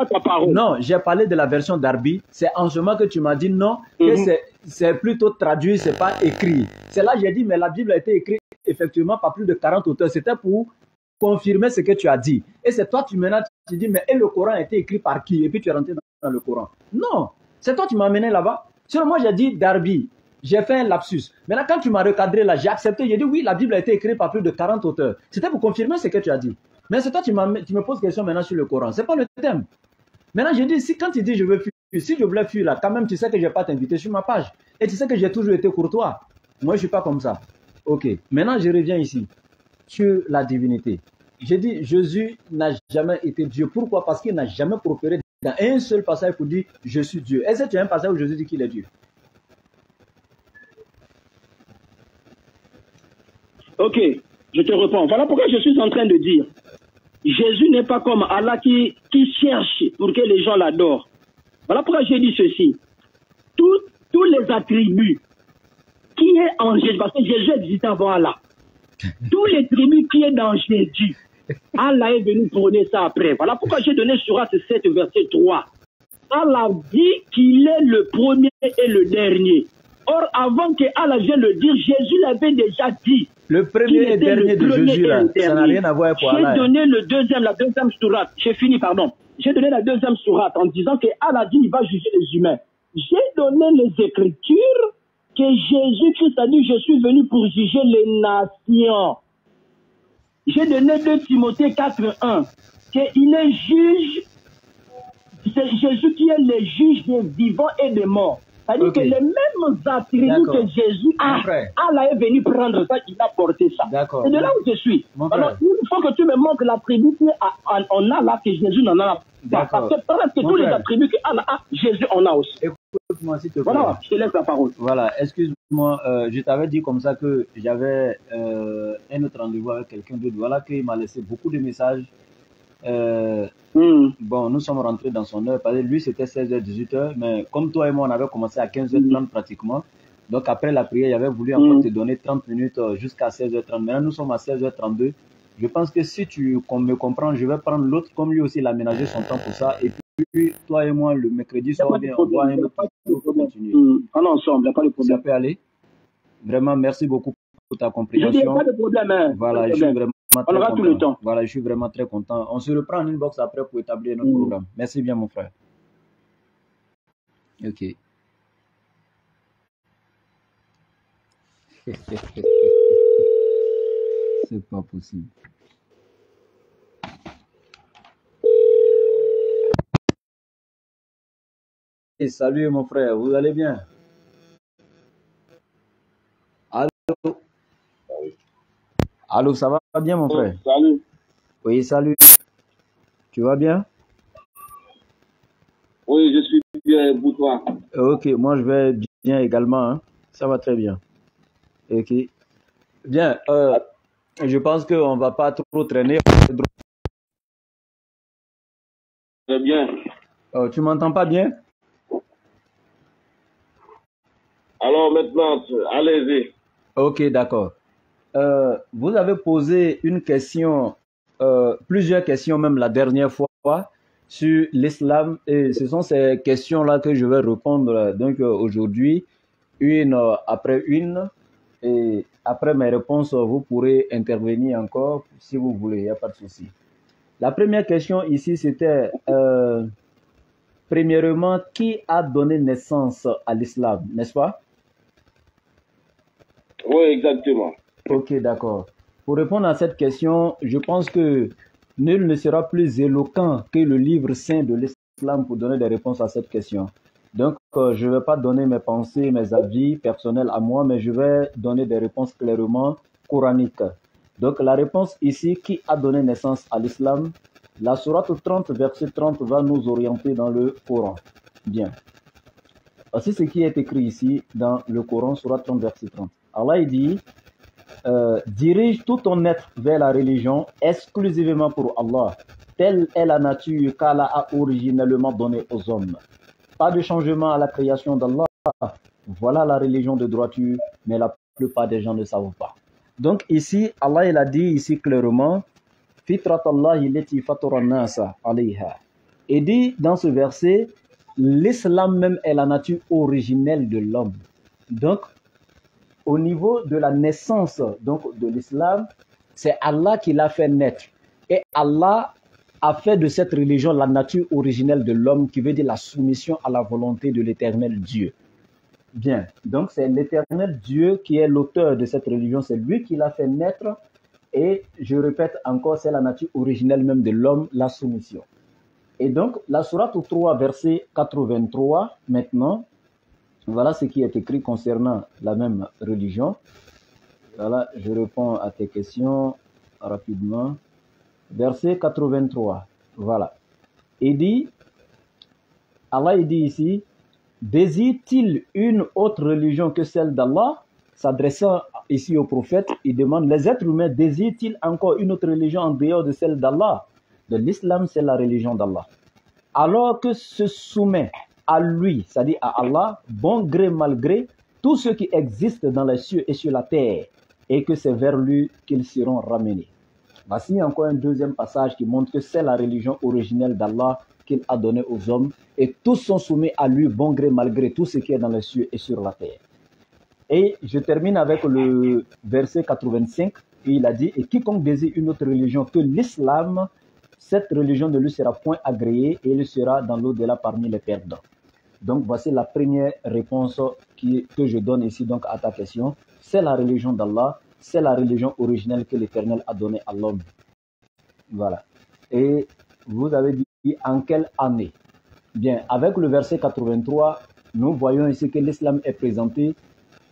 non, j'ai parlé de la version Darby, c'est en ce moment que tu m'as dit non, que c'est plutôt traduit, c'est pas écrit. C'est là que j'ai dit, mais la Bible a été écrite effectivement par plus de 40 auteurs. C'était pour confirmer ce que tu as dit. Et c'est toi, tu dis, mais et le Coran a été écrit par qui? Et puis tu es rentré dans le Coran. Non, c'est toi qui m'as amené là-bas. Sinon, moi, j'ai dit Darby. J'ai fait un lapsus. Maintenant, quand tu m'as recadré là, j'ai accepté. J'ai dit oui, la Bible a été écrite par plus de 40 auteurs. C'était pour confirmer ce que tu as dit. Mais c'est toi qui me poses question maintenant sur le Coran. C'est pas le thème. Maintenant, j'ai dit, quand tu dis je veux fuir, si je voulais fuir là, quand même, tu sais que je ne vais pas t'inviter sur ma page. Et tu sais que j'ai toujours été courtois. Moi, je ne suis pas comme ça. Ok. Maintenant, je reviens ici sur la divinité. J'ai dit, Jésus n'a jamais été Dieu. Pourquoi? Parce qu'il n'a jamais proféré dans un seul passage pour dire je suis Dieu. Est-ce que tu as un passage où Jésus dit qu'il est Dieu? Ok, je te réponds. Voilà pourquoi je suis en train de dire. Jésus n'est pas comme Allah qui cherche pour que les gens l'adorent. Voilà pourquoi j'ai dit ceci. Tous les attributs qui est en Jésus, parce que Jésus existe avant Allah. Tous les attributs qui est dans Jésus, Allah est venu prôner ça après. Voilà pourquoi j'ai donné Surat 7, verset 3. Allah dit qu'il est le premier et le dernier. Or, avant que Allah vienne le dire, Jésus l'avait déjà dit. Le premier et dernier de Jésus, là, ça n'a rien à voir avec Allah. J'ai donné la deuxième sourate. J'ai fini, pardon. J'ai donné la deuxième sourate en disant que Allah dit qu'il va juger les humains. J'ai donné les Écritures que Jésus-Christ a dit, je suis venu pour juger les nations. J'ai donné 2 Timothée 4:1, qu'il est juge, c'est Jésus qui est le juge des vivants et des morts. C'est-à-dire que les mêmes attributs que Jésus a, Allah est venu prendre ça, il a porté ça. C'est de là où je suis. Alors, il faut que tu me montres l'attribut qu'on a là, que Jésus n'en a pas. Parce que presque tous les attributs qu'Allah a, Jésus en a aussi. Écoute-moi, s'il te plaît. Voilà, je te laisse la parole. Voilà, excuse-moi, je t'avais dit comme ça que j'avais un autre rendez-vous avec quelqu'un d'autre. Voilà qu'il m'a laissé beaucoup de messages. Bon, nous sommes rentrés dans son heure. Parce que lui, c'était 16h, 18h. Mais comme toi et moi, on avait commencé à 15h30 pratiquement. Donc, après la prière, il avait voulu encore te donner 30 minutes jusqu'à 16h30. Maintenant, nous sommes à 16h32. Je pense que si tu me comprends, je vais prendre l'autre, comme lui aussi, il a aménagé son temps pour ça. Et puis, toi et moi, le mercredi soir, on doit un autre pour continuer. On est ensemble, il n'y a pas de problème. Ça peut aller. Vraiment, merci beaucoup pour ta compréhension. Je dis, il n'y a pas de problème. Hein. Voilà, je suis vraiment on aura tout le temps. Voilà, je suis vraiment très content. On se reprend en inbox après pour établir notre programme. Merci bien, mon frère. Ok. C'est pas possible. Et salut, mon frère. Vous allez bien? Allô? Allô, ça va bien, mon frère? Salut. Oui, salut. Tu vas bien? Oui, je suis bien pour toi. Ok, moi je vais bien également. Hein. Ça va très bien. Ok. Bien, je pense qu'on ne va pas trop traîner. Très bien. Tu m'entends pas bien? Alors maintenant, allez-y. Ok, d'accord. Vous avez posé une question, plusieurs questions même la dernière fois sur l'islam et ce sont ces questions-là que je vais répondre donc aujourd'hui, une après une et après mes réponses, vous pourrez intervenir encore si vous voulez, il n'y a pas de souci. La première question ici, c'était premièrement, qui a donné naissance à l'islam, n'est-ce pas? Oui, exactement. Ok, d'accord. Pour répondre à cette question, je pense que nul ne sera plus éloquent que le livre saint de l'islam pour donner des réponses à cette question. Donc, je ne vais pas donner mes pensées, mes avis personnels à moi, mais je vais donner des réponses clairement coraniques. Donc, la réponse ici, qui a donné naissance à l'islam? La sourate 30, verset 30 va nous orienter dans le Coran. Bien. Voici ce qui est écrit ici dans le Coran, Surat 30, verset 30. Allah il dit, dirige tout ton être vers la religion exclusivement pour Allah. Telle est la nature qu'Allah a originellement donnée aux hommes. Pas de changement à la création d'Allah. Voilà la religion de droiture, mais la plupart des gens ne savent pas. Donc ici, Allah il a dit ici clairement, Fitratallahi lati fatara an-nasa alayha. Et dit dans ce verset, l'islam même est la nature originelle de l'homme. Donc, au niveau de la naissance donc, de l'islam, c'est Allah qui l'a fait naître. Et Allah a fait de cette religion la nature originelle de l'homme, qui veut dire la soumission à la volonté de l'éternel Dieu. Bien, donc c'est l'éternel Dieu qui est l'auteur de cette religion, c'est lui qui l'a fait naître. Et je répète encore, c'est la nature originelle même de l'homme, la soumission. Et donc, la sourate 3, verset 83, maintenant, voilà ce qui est écrit concernant la même religion. Voilà, je réponds à tes questions rapidement. Verset 83, voilà. Il dit, Allah il dit ici, désire-t-il une autre religion que celle d'Allah? S'adressant ici au prophète, il demande, les êtres humains désirent-ils encore une autre religion en dehors de celle d'Allah? L'islam, c'est la religion d'Allah. Alors que se soumet à lui, c'est-à-dire à Allah, bon gré, mal gré, tout ce qui existe dans les cieux et sur la terre, et que c'est vers lui qu'ils seront ramenés. Voici encore un deuxième passage qui montre que c'est la religion originelle d'Allah qu'il a donnée aux hommes, et tous sont soumis à lui, bon gré, mal gré, tout ce qui est dans les cieux et sur la terre. Et je termine avec le verset 85, et il a dit, et quiconque désire une autre religion que l'islam, cette religion ne lui sera point agréée et il sera dans l'au-delà parmi les perdants. Donc voici la première réponse que je donne ici donc à ta question. C'est la religion d'Allah, c'est la religion originelle que l'Éternel a donnée à l'homme. Voilà. Et vous avez dit en quelle année? Bien, avec le verset 83, nous voyons ici que l'islam est présenté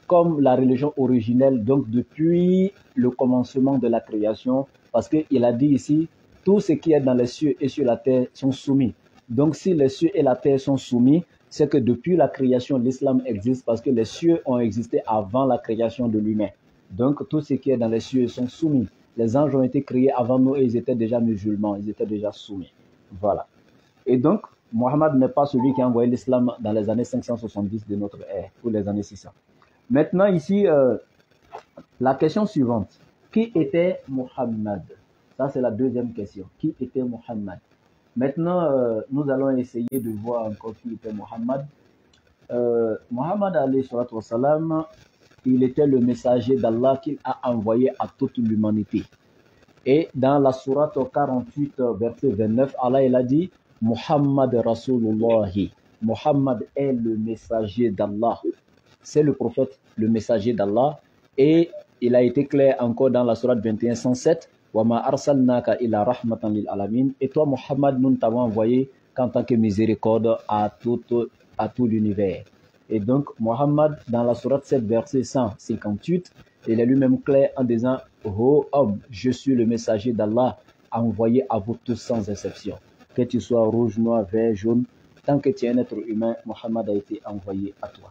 comme la religion originelle, donc depuis le commencement de la création, parce qu'il a dit ici, tout ce qui est dans les cieux et sur la terre sont soumis. Donc si les cieux et la terre sont soumis, c'est que depuis la création, l'islam existe, parce que les cieux ont existé avant la création de l'humain. Donc tout ce qui est dans les cieux sont soumis. Les anges ont été créés avant nous et ils étaient déjà musulmans, ils étaient déjà soumis. Voilà. Et donc, Mohammed n'est pas celui qui a envoyé l'islam dans les années 570 de notre ère, ou les années 600. Maintenant, ici, la question suivante. Qui était Mohammed? Ça, c'est la deuxième question. Qui était Mohammed? Maintenant, nous allons essayer de voir encore qui était Mohammed. Mohammed, alayhi salatu wa salam, il était le messager d'Allah qu'il a envoyé à toute l'humanité. Et dans la sourate 48, verset 29, Allah il a dit, Muhammad Rasulullahi. Mohammed est le messager d'Allah. C'est le prophète, le messager d'Allah. Et il a été clair encore dans la sourate 21, 107, Wama arsalnaka ila rahmatan lil alamin. Et toi, Mohammed, nous t'avons envoyé qu'en tant que miséricorde à tout l'univers. Et donc, Mohammed, dans la sourate 7, verset 158, il est lui-même clair en disant, ô homme, je suis le messager d'Allah, envoyé à vous tous sans exception. Que tu sois rouge, noir, vert, jaune, tant que tu es un être humain, Mohammed a été envoyé à toi.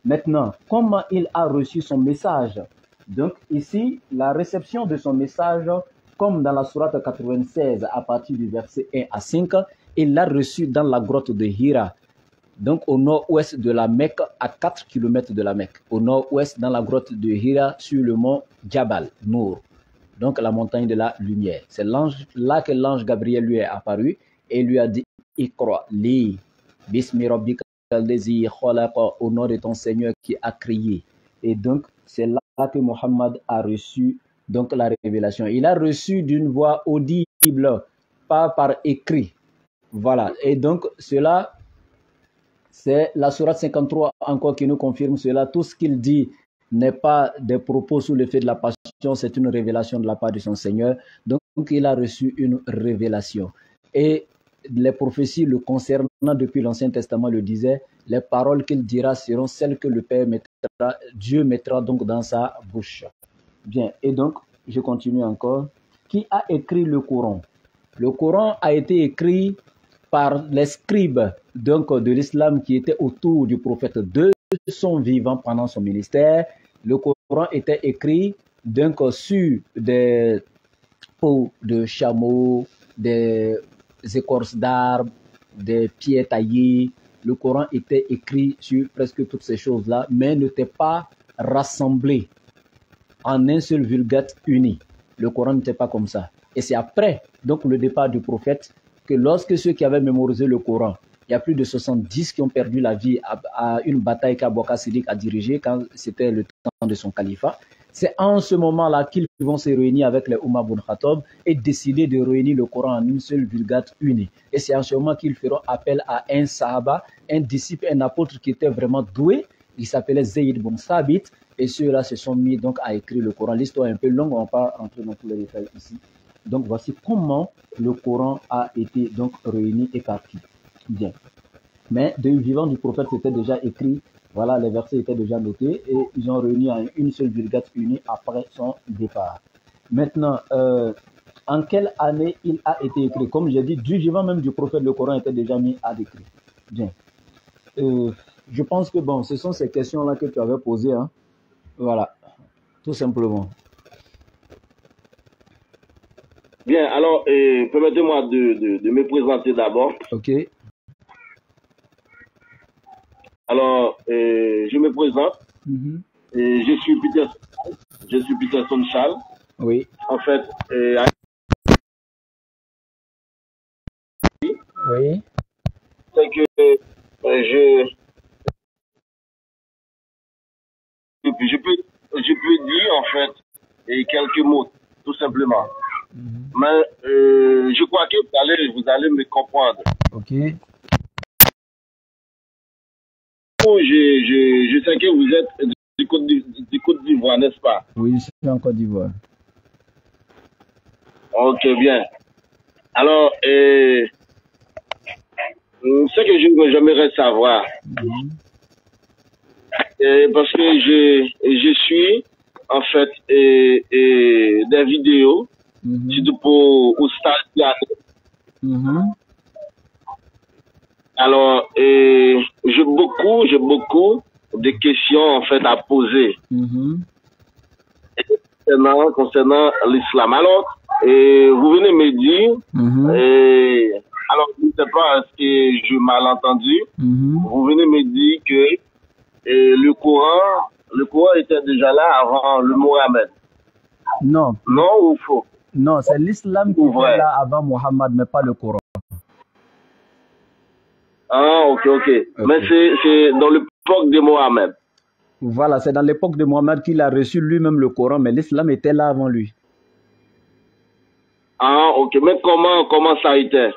Maintenant, comment il a reçu son message? Donc ici, la réception de son message, comme dans la sourate 96, à partir du verset 1 à 5, il l'a reçu dans la grotte de Hira, donc au nord-ouest de la Mecque, à 4 km de la Mecque. Au nord-ouest, dans la grotte de Hira, sur le mont Jabal, Nour, donc la montagne de la lumière. C'est là que l'ange Gabriel lui est apparu et lui a dit, Iqra li, bismi rabbika allazi khalaqa, au nom de ton Seigneur qui a crié. Et donc, c'est là que Mohammed a reçu donc la révélation. Il a reçu d'une voix audible, pas par écrit. Voilà. Et donc, cela, c'est la sourate 53 encore qui nous confirme cela. Tout ce qu'il dit n'est pas des propos sous l'effet de la passion, c'est une révélation de la part de son Seigneur. Donc, il a reçu une révélation. Et les prophéties le concernant depuis l'Ancien Testament le disaient, les paroles qu'il dira seront celles que le Père mettra, Dieu mettra donc dans sa bouche. Bien, et donc, je continue encore. Qui a écrit le Coran? Le Coran a été écrit par les scribes donc, de l'islam qui étaient autour du prophète de son vivant pendant son ministère. Le Coran était écrit donc, sur des peaux de chameau, des écorces d'arbres, des pierres taillées. Le Coran était écrit sur presque toutes ces choses-là, mais n'était pas rassemblé en un seul vulgate uni. Le Coran n'était pas comme ça. Et c'est après donc, le départ du prophète que lorsque ceux qui avaient mémorisé le Coran, il y a plus de 70 qui ont perdu la vie à une bataille qu'Abou Bakr Siddiq a dirigée quand c'était le temps de son califat. C'est en ce moment-là qu'ils vont se réunir avec les Oumar ibn Khattab et décider de réunir le Coran en une seule vulgate unie. Et c'est en ce moment qu'ils feront appel à un sahaba, un disciple, un apôtre qui était vraiment doué. Il s'appelait Zayd ibn Sabit. Et ceux-là se sont mis donc à écrire le Coran. L'histoire est un peu longue, on ne va pas rentrer dans tous les détails ici. Donc voici comment le Coran a été donc réuni et parti. Bien. Mais du vivant du prophète, c'était déjà écrit. Voilà, les versets étaient déjà notés et ils ont réuni en une seule vulgate unie après son départ. Maintenant, en quelle année il a été écrit? Comme j'ai dit, du vivant même du prophète, le Coran était déjà mis à l'écrit. Bien. Je pense que bon, ce sont ces questions-là que tu avais posées. Hein. Voilà, tout simplement. Bien, alors, permettez-moi de me présenter d'abord. Ok. Alors, je me présente. Je suis Peterson Charles. Oui. En fait, oui. C'est que je peux dire en fait quelques mots, tout simplement. Mais je crois que vous allez me comprendre. Ok. Je sais que vous êtes du Côte d'Ivoire, n'est-ce pas? Oui, je suis en Côte d'Ivoire. Ok, bien. Alors, ce que j'aimerais savoir, parce que je suis en fait des vidéos, surtout pour Oustaz. Alors, j'ai beaucoup de questions en fait à poser concernant l'islam. Alors, vous venez me dire, alors je ne sais pas est-ce que j'ai mal entendu. Vous venez me dire que le Coran était déjà là avant le Mohammed. Non. Non ou faux? Non, c'est l'islam qui était là avant Mohammed, mais pas le Coran. Ah, ok. Mais c'est dans l'époque de Mohammed. Voilà, c'est dans l'époque de Mohammed qu'il a reçu lui-même le Coran, mais l'islam était là avant lui. Ah, ok. Mais comment ça a été?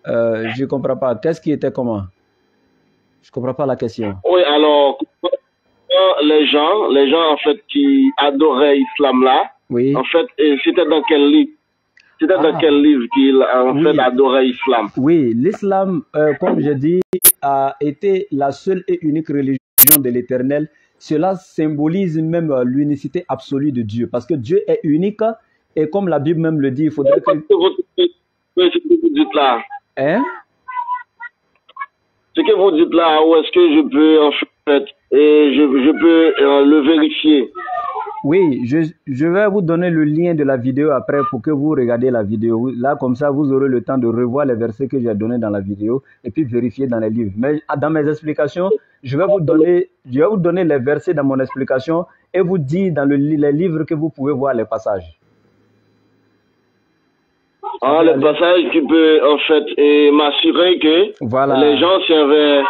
Je ne comprends pas. Qu'est-ce qui était comment? Je ne comprends pas la question. Oui, alors, les gens en fait qui adoraient l'islam là, oui. En fait, c'était dans quel livre? C'était dans quel livre qu'il fait adorait l'islam? Oui, l'islam, comme je dis, a été la seule et unique religion de l'Éternel. Cela symbolise même l'unicité absolue de Dieu, parce que Dieu est unique et comme la Bible même le dit, il faudrait que... Ce que vous dites là. Hein? Ce que vous dites là, où est-ce que je peux en fait, je peux le vérifier? Oui, je vais vous donner le lien de la vidéo après pour que vous regardiez la vidéo. Là, comme ça, vous aurez le temps de revoir les versets que j'ai donnés dans la vidéo et puis vérifier dans les livres. Mais dans mes explications, je vais vous donner les versets dans mon explication et vous dire dans les livres que vous pouvez voir les passages. Ah, les passages qui peut en fait m'assurer que les gens servaient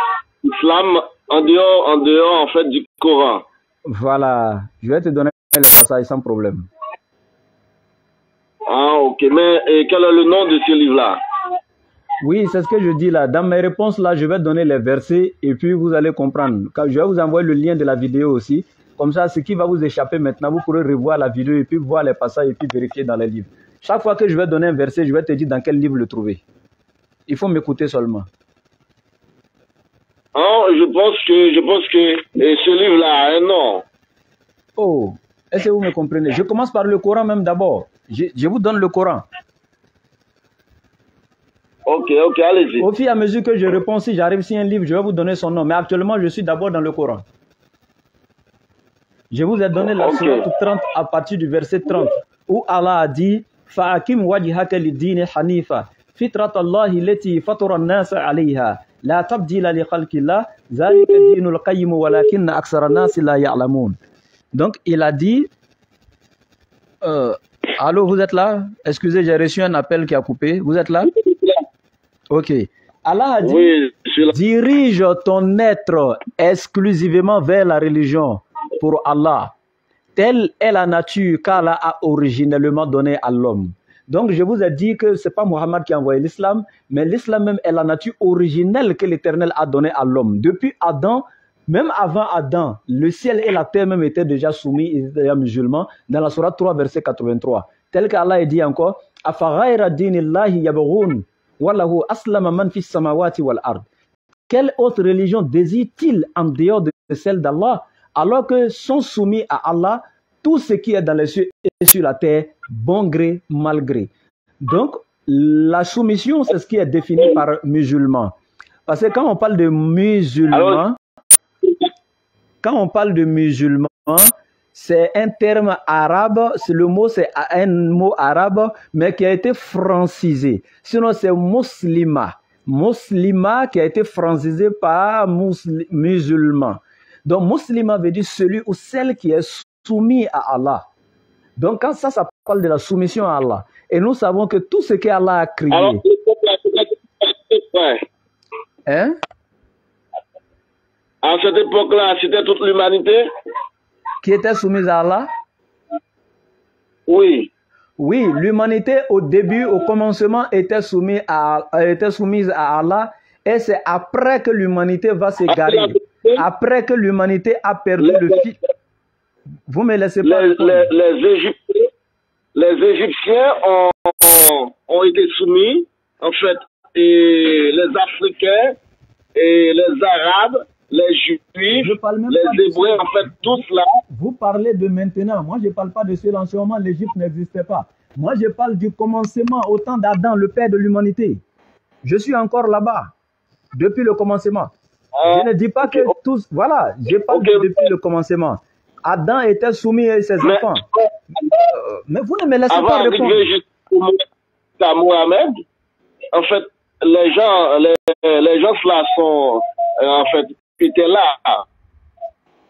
l'islam en dehors en fait du Coran. Voilà, je vais te donner les passages sans problème. Ah, ok. Mais quel est le nom de ce livre-là? Oui, c'est ce que je dis là. Dans mes réponses là, je vais donner les versets et puis vous allez comprendre. Je vais vous envoyer le lien de la vidéo aussi. Comme ça, ce qui va vous échapper maintenant, vous pourrez revoir la vidéo et puis voir les passages et puis vérifier dans les livres. Chaque fois que je vais donner un verset, je vais te dire dans quel livre le trouver. Il faut m'écouter seulement. Oh, je pense que ce livre-là a un nom. Oh, est-ce que vous me comprenez? Je commence par le Coran même d'abord. Je vous donne le Coran. Ok, allez-y. Au fur et à mesure que je réponds, si j'arrive sur un livre, je vais vous donner son nom. Mais actuellement, je suis d'abord dans le Coran. Je vous ai donné la sourate 30 à partir du verset 30, où Allah a dit Fa'akim wajhaka lid-din hanifa fitrat Allah allati fatara an-nas 'alayha la tabdila li khalqillah zalika dinul qayyim walakinna akthara an-nas la ya'lamun. Donc il a dit allô, vous êtes là? Excusez, j'ai reçu un appel qui a coupé. Vous êtes là? Ok. Allah a dit oui, dirige ton être exclusivement vers la religion pour Allah. Telle est la nature qu'Allah a originellement donnée à l'homme. Donc je vous ai dit que ce n'est pas Mohammed qui a envoyé l'islam, mais l'islam même est la nature originelle que l'Éternel a donnée à l'homme. Depuis Adam, même avant Adam, le ciel et la terre même étaient déjà soumis, ils étaient déjà musulmans, dans la sourate 3, verset 83. Tel qu'Allah dit encore, « Afaghayra dinillahi yabghun, wallahu aslama man fis samawati wal ard » Quelle autre religion désire-t-il en dehors de celle d'Allah, alors que sont soumis à Allah tout ce qui est dans les cieux et sur la terre, bon gré, mal gré. Donc, la soumission, c'est ce qui est défini par musulman. Parce que quand on parle de musulman, c'est un terme arabe, le mot c'est un mot arabe, mais qui a été francisé. Sinon, c'est muslima. Muslima qui a été francisé par musulman. Donc, musulman veut dire celui ou celle qui est soumis à Allah. Donc, quand ça parle de la soumission à Allah. Et nous savons que tout ce qu'Allah a créé. Alors, hein? À cette époque-là, c'était toute l'humanité qui était soumise à Allah? Oui. Oui, l'humanité au début, au commencement, était soumise à Allah. Et c'est après que l'humanité va s'égarer. Après que l'humanité a perdu le fil. Vous me laissez pas les Égyptiens ont été soumis, en fait, et les Africains, et les Arabes, les Juifs, les Hébreux, en fait, tous là. Vous parlez de maintenant. Moi, je ne parle pas de cela. En ce moment, l'Égypte n'existait pas. Moi, je parle du commencement au temps d'Adam, le père de l'humanité. Je suis encore là-bas, depuis le commencement. Je ne dis pas que tous... Voilà, je parle depuis le commencement. Adam était soumis à ses enfants. Mais vous ne me laissez pas répondre. À Mohamed, en fait, les gens là sont, en fait, étaient là.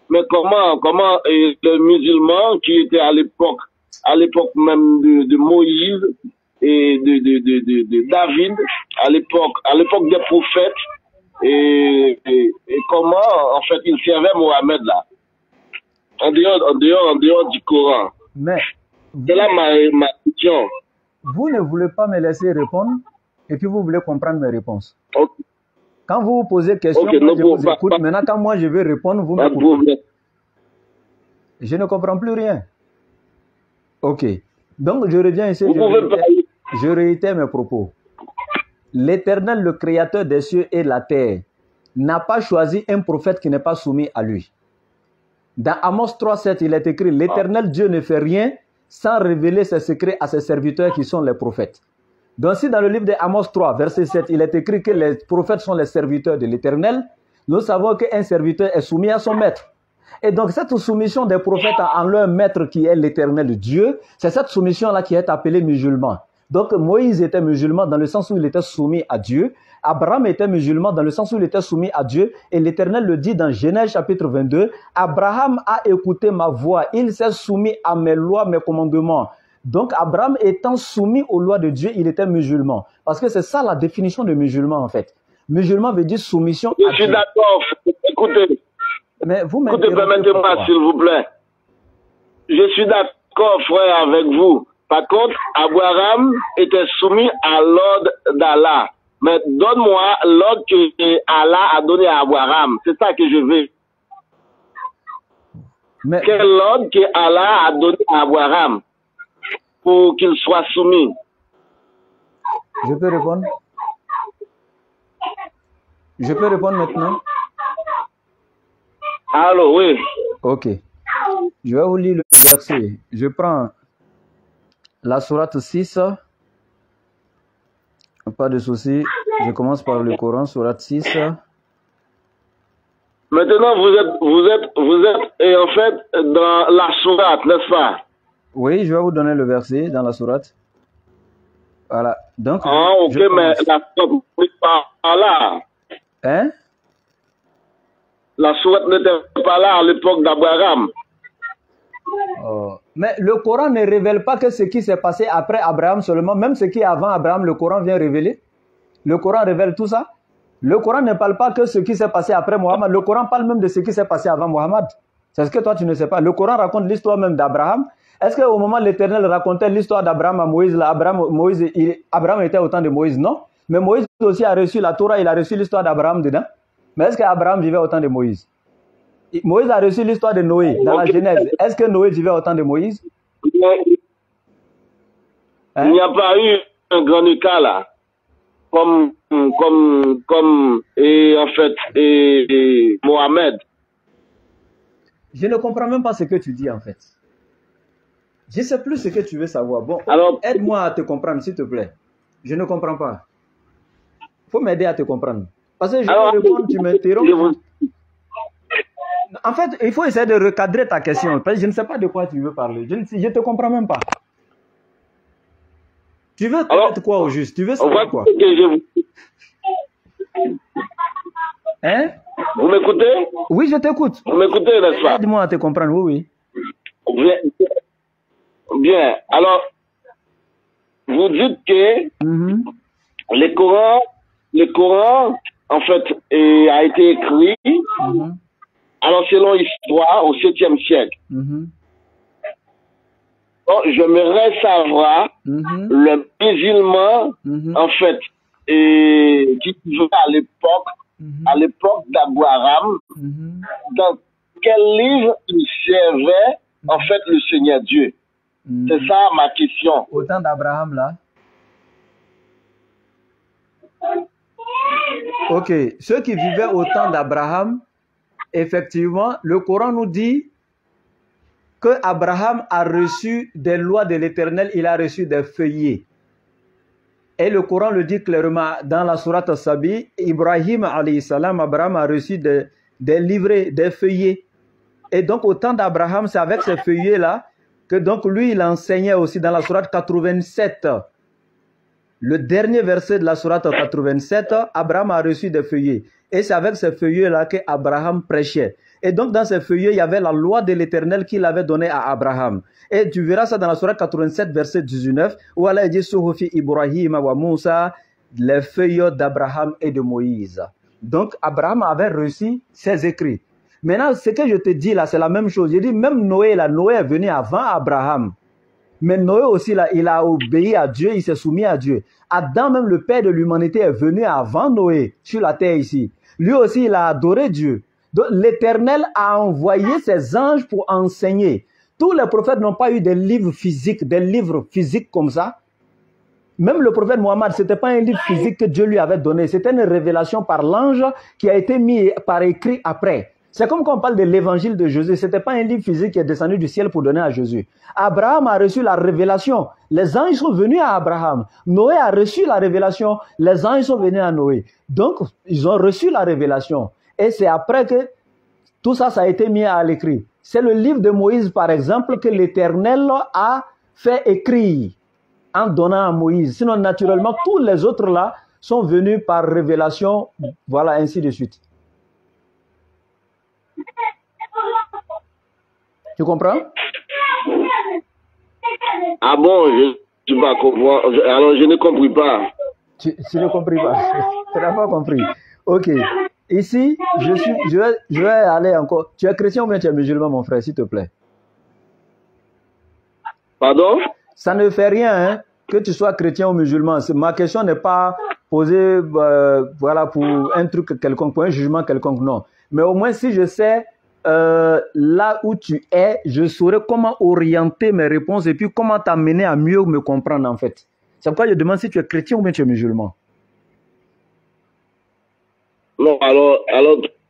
Mais comment le musulman qui était à l'époque même de Moïse et de David, à l'époque des prophètes, et comment, en fait, il servait Mohamed là. En dehors du Coran. Mais c'est là ma question. Vous ne voulez pas me laisser répondre et puis vous voulez comprendre mes réponses. Okay. Quand vous vous posez question, moi, je vous écoute. Maintenant, quand moi je vais répondre, vous me coupez. Je ne comprends plus rien. Ok. Donc, je reviens ici. Je réitère mes propos. L'Éternel, le Créateur des cieux et de la terre, n'a pas choisi un prophète qui n'est pas soumis à lui. Dans Amos 3:7, il est écrit, l'Éternel Dieu ne fait rien sans révéler ses secrets à ses serviteurs qui sont les prophètes. Donc si dans le livre de Amos 3, verset 7, il est écrit que les prophètes sont les serviteurs de l'Éternel, nous savons qu'un serviteur est soumis à son maître. Et donc cette soumission des prophètes en leur maître qui est l'Éternel Dieu, c'est cette soumission-là qui est appelée musulman. Donc Moïse était musulman dans le sens où il était soumis à Dieu. Abraham était musulman dans le sens où il était soumis à Dieu. Et l'Éternel le dit dans Genèse chapitre 22. Abraham a écouté ma voix. Il s'est soumis à mes lois, mes commandements. Donc Abraham étant soumis aux lois de Dieu, il était musulman. Parce que c'est ça la définition de musulman en fait. Musulman veut dire soumission à Dieu. Je suis d'accord. Écoutez. Mais vous permettez-moi s'il vous plaît. Je suis d'accord frère avec vous. Par contre, Abraham était soumis à l'ordre d'Allah. Mais donne-moi l'ordre que Allah a donné à Abraham. C'est ça que je veux. Mais quel ordre que Allah a donné à Abraham pour qu'il soit soumis? Je peux répondre? Je peux répondre maintenant? Allô, oui. Ok. Je vais vous lire le verset. Je prends la sourate 6, Pas de souci. Je commence par le Coran, sourate 6. Maintenant, vous êtes et en fait dans la sourate, n'est-ce pas? Oui, je vais vous donner le verset dans la sourate. Voilà. Donc, ok, mais la sourate n'est pas là. Hein? La sourate n'était pas là à l'époque d'Abraham. Oh. Mais le Coran ne révèle pas que ce qui s'est passé après Abraham seulement, même ce qui est avant Abraham, le Coran vient révéler. Le Coran révèle tout ça. Le Coran ne parle pas que ce qui s'est passé après Mohammed. Le Coran parle même de ce qui s'est passé avant Mohammed. C'est ce que toi tu ne sais pas. Le Coran raconte l'histoire même d'Abraham. Est-ce qu'au moment où l'Éternel racontait l'histoire d'Abraham à Moïse, là, Abraham était au temps de Moïse? Non. Mais Moïse aussi a reçu la Torah, il a reçu l'histoire d'Abraham dedans. Mais est-ce qu'Abraham vivait au temps de Moïse? Moïse a reçu l'histoire de Noé dans la Genèse. Est-ce que Noé vivait au temps de Moïse? Hein? Il n'y a pas eu un grand écart là. Comme en fait, Mohamed. Je ne comprends même pas ce que tu dis en fait. Je ne sais plus ce que tu veux savoir. Bon, alors, aide-moi à te comprendre s'il te plaît. Je ne comprends pas. Il faut m'aider à te comprendre. Parce que je vais répondre, tu m'interromps. En fait, il faut essayer de recadrer ta question. Parce que je ne sais pas de quoi tu veux parler. Je ne te comprends même pas. Tu veux connaître quoi au juste? Tu veux savoir quoi? Hein? Vous m'écoutez? Oui, je t'écoute. Vous m'écoutez, n'est-ce pas? Aide-moi à te comprendre, oui, oui. Bien. Alors, vous dites que le Coran, en fait, a été écrit, alors selon l'histoire, au 7e siècle. Donc, j'aimerais savoir le musulman, en fait, qui vivait à l'époque d'Abraham, dans quel livre il servait, en fait, le Seigneur Dieu. C'est ça ma question. Au temps d'Abraham, là? Ok. Ceux qui vivaient au temps d'Abraham, effectivement, le Coran nous dit que Abraham a reçu des lois de l'Éternel, il a reçu des feuillets. Et le Coran le dit clairement dans la sourate Sabi, Ibrahim alayhi salam, Abraham a reçu des livrets, des feuillets. Et donc au temps d'Abraham, c'est avec ces feuillets-là que donc lui, il enseignait aussi dans la sourate 87. Le dernier verset de la sourate 87, Abraham a reçu des feuillets. Et c'est avec ces feuillets-là qu'Abraham prêchait. Et donc dans ces feuillets, il y avait la loi de l'Éternel qu'il avait donnée à Abraham. Et tu verras ça dans la sourate 87, verset 19, où Allah dit Suhufi Ibrahim wa Moussa, les feuilles d'Abraham et de Moïse. Donc Abraham avait reçu ses écrits. Maintenant, ce que je te dis là, c'est la même chose. Je dis même Noé, là, Noé est venu avant Abraham. Mais Noé aussi, là, il a obéi à Dieu, il s'est soumis à Dieu. Adam, même le père de l'humanité, est venu avant Noé, sur la terre ici. Lui aussi, il a adoré Dieu. Donc, l'Éternel a envoyé ses anges pour enseigner. Tous les prophètes n'ont pas eu des livres physiques comme ça. Même le prophète Mohammed, ce n'était pas un livre physique que Dieu lui avait donné. C'était une révélation par l'ange qui a été mis par écrit après. C'est comme quand on parle de l'évangile de Jésus. Ce n'était pas un livre physique qui est descendu du ciel pour donner à Jésus. Abraham a reçu la révélation. Les anges sont venus à Abraham. Noé a reçu la révélation. Les anges sont venus à Noé. Donc, ils ont reçu la révélation. Et c'est après que tout ça, ça a été mis à l'écrit. C'est le livre de Moïse, par exemple, que l'Éternel a fait écrire en donnant à Moïse. Sinon, naturellement, tous les autres là sont venus par révélation. Voilà, ainsi de suite. Tu comprends? Ah bon, je ne pas comprendre. Alors, je ne compris pas. Tu ne compris pas. Tu n'as pas compris. Ok. Ici, je vais aller encore. Tu es chrétien ou bien tu es musulman, mon frère, s'il te plaît? Pardon? Ça ne fait rien, hein, que tu sois chrétien ou musulman. Ma question n'est pas posée voilà, pour un truc quelconque, pour un jugement quelconque, non. Mais au moins, si je sais là où tu es, je saurai comment orienter mes réponses et puis comment t'amener à mieux me comprendre, en fait. C'est pourquoi je demande si tu es chrétien ou bien tu es musulman. Non, alors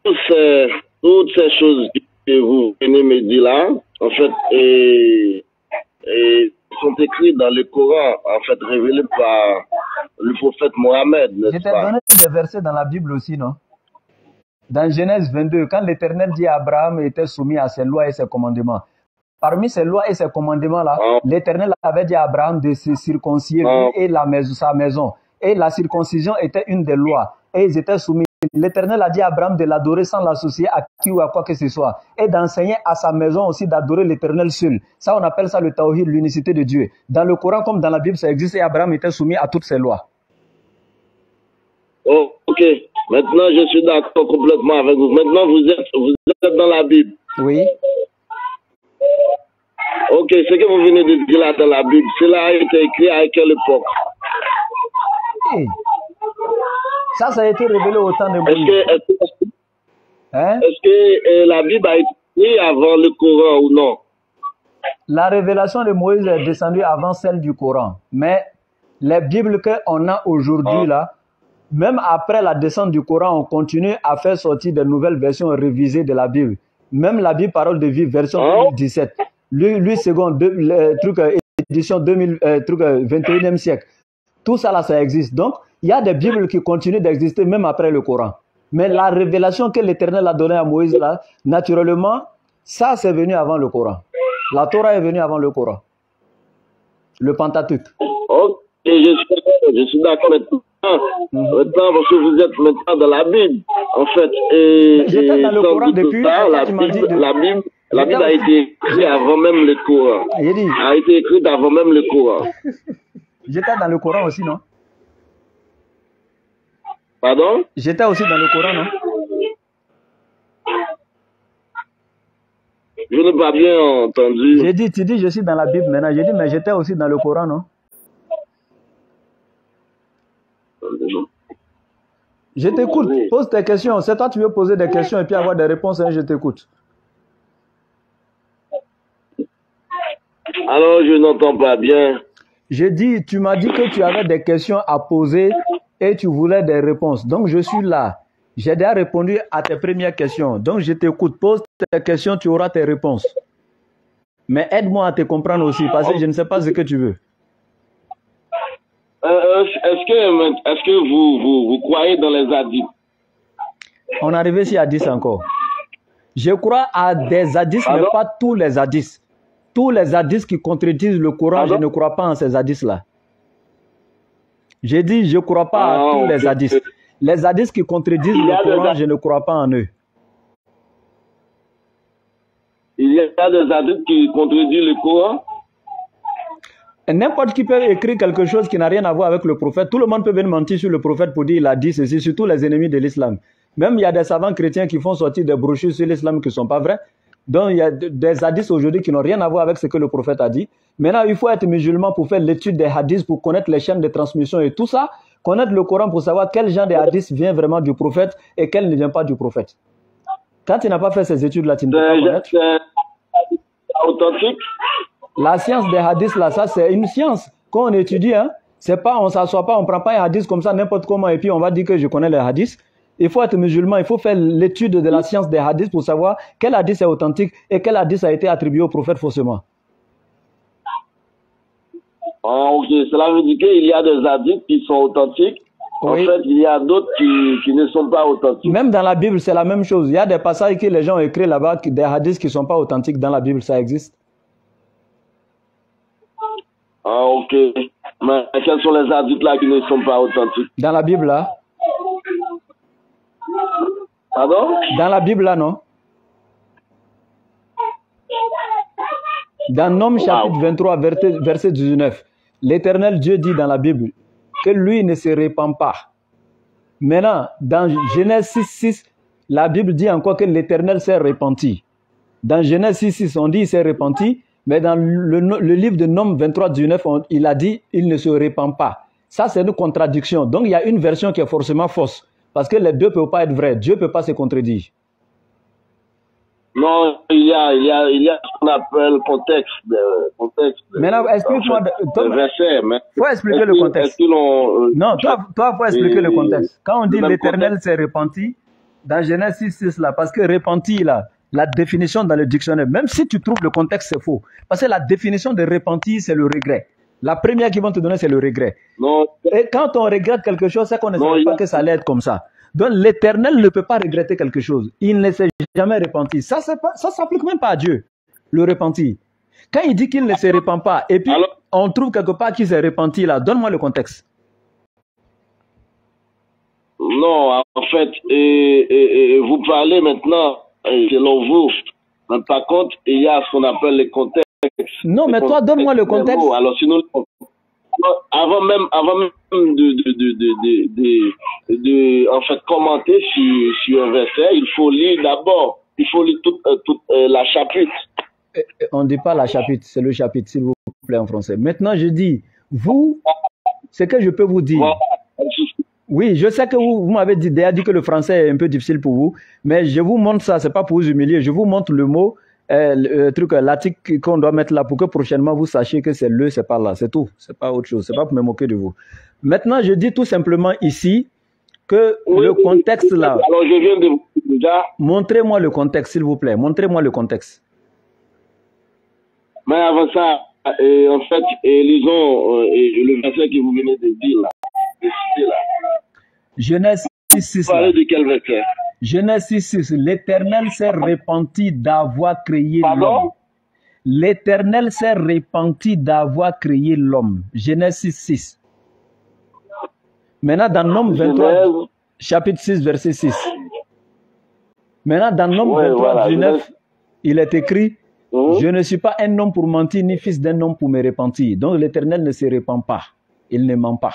toutes ces choses que vous venez me dire là, en fait, sont écrits dans le Coran, en fait, révélés par le prophète Mohammed, n'est-ce pas? Je t'ai donné des versets dans la Bible aussi, non? Dans Genèse 22, quand l'Éternel dit à Abraham était soumis à ses lois et ses commandements. Parmi ces lois et ces commandements-là, l'Éternel avait dit à Abraham de se circoncire et sa maison. Et la circoncision était une des lois. Et ils étaient soumis. L'Éternel a dit à Abraham de l'adorer sans l'associer à qui ou à quoi que ce soit. Et d'enseigner à sa maison aussi d'adorer l'Éternel seul. Ça, on appelle ça le Tawhid, l'unicité de Dieu. Dans le Coran comme dans la Bible, ça existe et Abraham était soumis à toutes ces lois. Oh, ok. Maintenant, je suis d'accord complètement avec vous. Maintenant, vous êtes dans la Bible. Oui. Ok, ce que vous venez de dire là dans la Bible, cela a été écrit à quelle époque? Hey. Ça a été révélé au temps de Moïse. Est-ce que la Bible a été écrite avant le Coran ou non? La révélation de Moïse est descendue avant celle du Coran. Mais les Bibles qu'on a aujourd'hui là, même après la descente du Coran, on continue à faire sortir de nouvelles versions révisées de la Bible. Même la Bible Parole de Vie, version 2017. Lui seconde, édition 21e siècle. Tout ça là, ça existe. Donc, il y a des Bibles qui continuent d'exister même après le Coran. Mais la révélation que l'Éternel a donnée à Moïse là, naturellement, ça c'est venu avant le Coran. La Torah est venue avant le Coran. Le Pentateuque. Ok, je suis d'accord maintenant. Maintenant, parce que vous êtes maintenant dans la Bible, en fait. J'étais dans le Coran depuis. La Bible a été écrite avant même le Coran. A été écrite avant même le Coran. J'étais dans le Coran aussi, non? Pardon? J'étais aussi dans le Coran, non? Je n'ai pas bien entendu. J'ai dit, tu dis, je suis dans la Bible maintenant. J'ai dit, mais j'étais aussi dans le Coran, non? Je t'écoute. Pose tes questions. C'est toi, tu veux poser des questions et puis avoir des réponses, hein, je t'écoute. Alors, je n'entends pas bien. J'ai dit, tu m'as dit que tu avais des questions à poser et tu voulais des réponses. Donc, je suis là. J'ai déjà répondu à tes premières questions. Donc, je t'écoute. Pose tes questions, tu auras tes réponses. Mais aide-moi à te comprendre aussi, parce que je ne sais pas ce que tu veux. Est-ce que vous croyez dans les hadiths? On est arrivé ici à 10 encore. Je crois à des hadiths, mais pas tous les hadiths. Tous les hadiths qui contredisent le Coran, je ne crois pas en ces hadiths-là. J'ai dit, je ne crois pas à tous les hadiths. Les hadiths qui contredisent le Coran, je ne crois pas en eux. Il y a des hadiths qui contredisent le Coran? N'importe qui peut écrire quelque chose qui n'a rien à voir avec le prophète. Tout le monde peut venir mentir sur le prophète pour dire qu'il a dit ceci, surtout les ennemis de l'islam. Même il y a des savants chrétiens qui font sortir des brochures sur l'islam qui ne sont pas vraies. Donc il y a des hadiths aujourd'hui qui n'ont rien à voir avec ce que le prophète a dit. Maintenant, il faut être musulman pour faire l'étude des hadiths, pour connaître les chaînes de transmission et tout ça. Connaître le Coran pour savoir quel genre de hadith vient vraiment du prophète et quel ne vient pas du prophète. Quand tu n'as pas fait ces études-là, tu ne peux pas connaître. C'est authentique? La science des hadiths, là, ça c'est une science qu'on étudie. Hein. C'est pas, on ne s'assoit pas, on ne prend pas un hadith comme ça n'importe comment et puis on va dire que je connais les hadiths. Il faut être musulman, il faut faire l'étude de la science des hadiths pour savoir quel hadith est authentique et quel hadith a été attribué au prophète faussement. Ok, cela veut dire qu'il y a des hadiths qui sont authentiques. Oui. En fait, il y a d'autres qui ne sont pas authentiques. Même dans la Bible, c'est la même chose. Il y a des passages que les gens ont écrits là-bas, des hadiths qui ne sont pas authentiques. Dans la Bible, ça existe. Ah, ok. Mais quels sont les hadiths là qui ne sont pas authentiques? Dans la Bible, là. Pardon? Dans la Bible, là, non? Dans Nom chapitre 23, verset 19, l'Éternel Dieu dit dans la Bible que lui ne se répand pas. Maintenant, dans Genèse 6, la Bible dit encore que l'Éternel s'est repenti. Dans Genèse 6, on dit qu'il s'est repenti, mais dans le livre de Nom 23, 19, il a dit il ne se répand pas. Ça, c'est une contradiction. Donc, il y a une version qui est forcément fausse. Parce que les deux ne peuvent pas être vrais. Dieu ne peut pas se contredire. Non, il y a ce qu'on appelle contexte. Maintenant, explique-moi. Il faut expliquer le contexte. Non, toi, faut expliquer le contexte. Quand on dit l'Éternel s'est repenti, dans Genèse 6, là, parce que repenti, là, la définition dans le dictionnaire, même si tu trouves le contexte, c'est faux. Parce que la définition de repentir, c'est le regret. La première qu'ils vont te donner, c'est le regret. Non. Et quand on regrette quelque chose, c'est qu'on ne sait pas que ça allait être comme ça. Donc l'Éternel ne peut pas regretter quelque chose. Il ne s'est jamais repenti. Ça s'applique même pas à Dieu, le repentir. Quand il dit qu'il ne se repent pas, et puis alors, on trouve quelque part qu'il s'est repenti là, donne-moi le contexte. Non, en fait, vous parlez maintenant, selon vous, mais par contre, il y a ce qu'on appelle les contextes. Non, mais toi, donne-moi le contexte. Alors, sinon, avant même de en fait, commenter sur un verset, il faut lire d'abord, il faut lire toute la chapitre. On ne dit pas la chapitre, c'est le chapitre, s'il vous plaît, en français. Maintenant, je dis, vous, ce que je peux vous dire. Oui, je sais que vous m'avez déjà dit que le français est un peu difficile pour vous, mais je vous montre ça, c'est pas pour vous humilier, je vous montre le mot, le truc, l'article qu'on doit mettre là pour que prochainement vous sachiez que c'est le, c'est pas là, c'est tout, c'est pas autre chose, c'est pas pour me moquer de vous. Maintenant, je dis tout simplement ici que le contexte là. Alors, je viens de vous déjà. Montrez-moi le contexte, s'il vous plaît, montrez-moi le contexte. Mais avant ça, en fait, lisons le verset que vous venez de dire là. Genèse 6.6. Vous parlez de quel verset? Genèse 6.6. L'Éternel s'est repenti d'avoir créé l'homme. L'Éternel s'est repenti d'avoir créé l'homme. Genèse 6.6. Maintenant, dans Nombre 23, chapitre 6, verset 6. Maintenant, dans Nombre 23, 19, il est écrit, je ne suis pas un homme pour mentir, ni fils d'un homme pour me repentir. Donc, l'Éternel ne se repent pas. Il ne ment pas.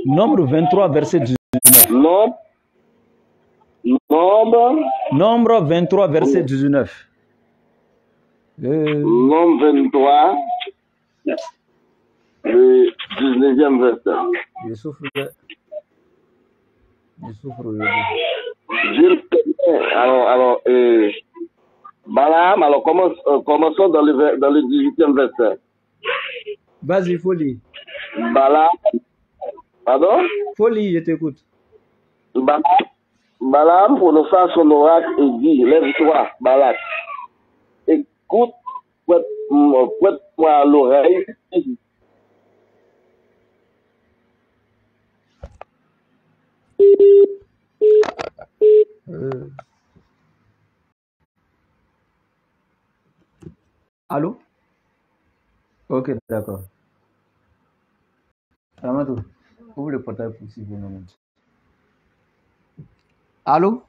Nombre 23, verset 19. Nombre 23, verset 19. Nombre 23, le 19e verset. Je souffre alors, Balaam, alors commençons dans le 18e verset. Vas-y, faut lire. Balaam, pardon? Faut lire, je t'écoute. Balaam prononça son oracle et dit, lève-toi, Balak. Écoute, prête-moi à l'oreille. Allô? Ok, d'accord. Ramadou, ouvre le portail pour si vous me. Allô?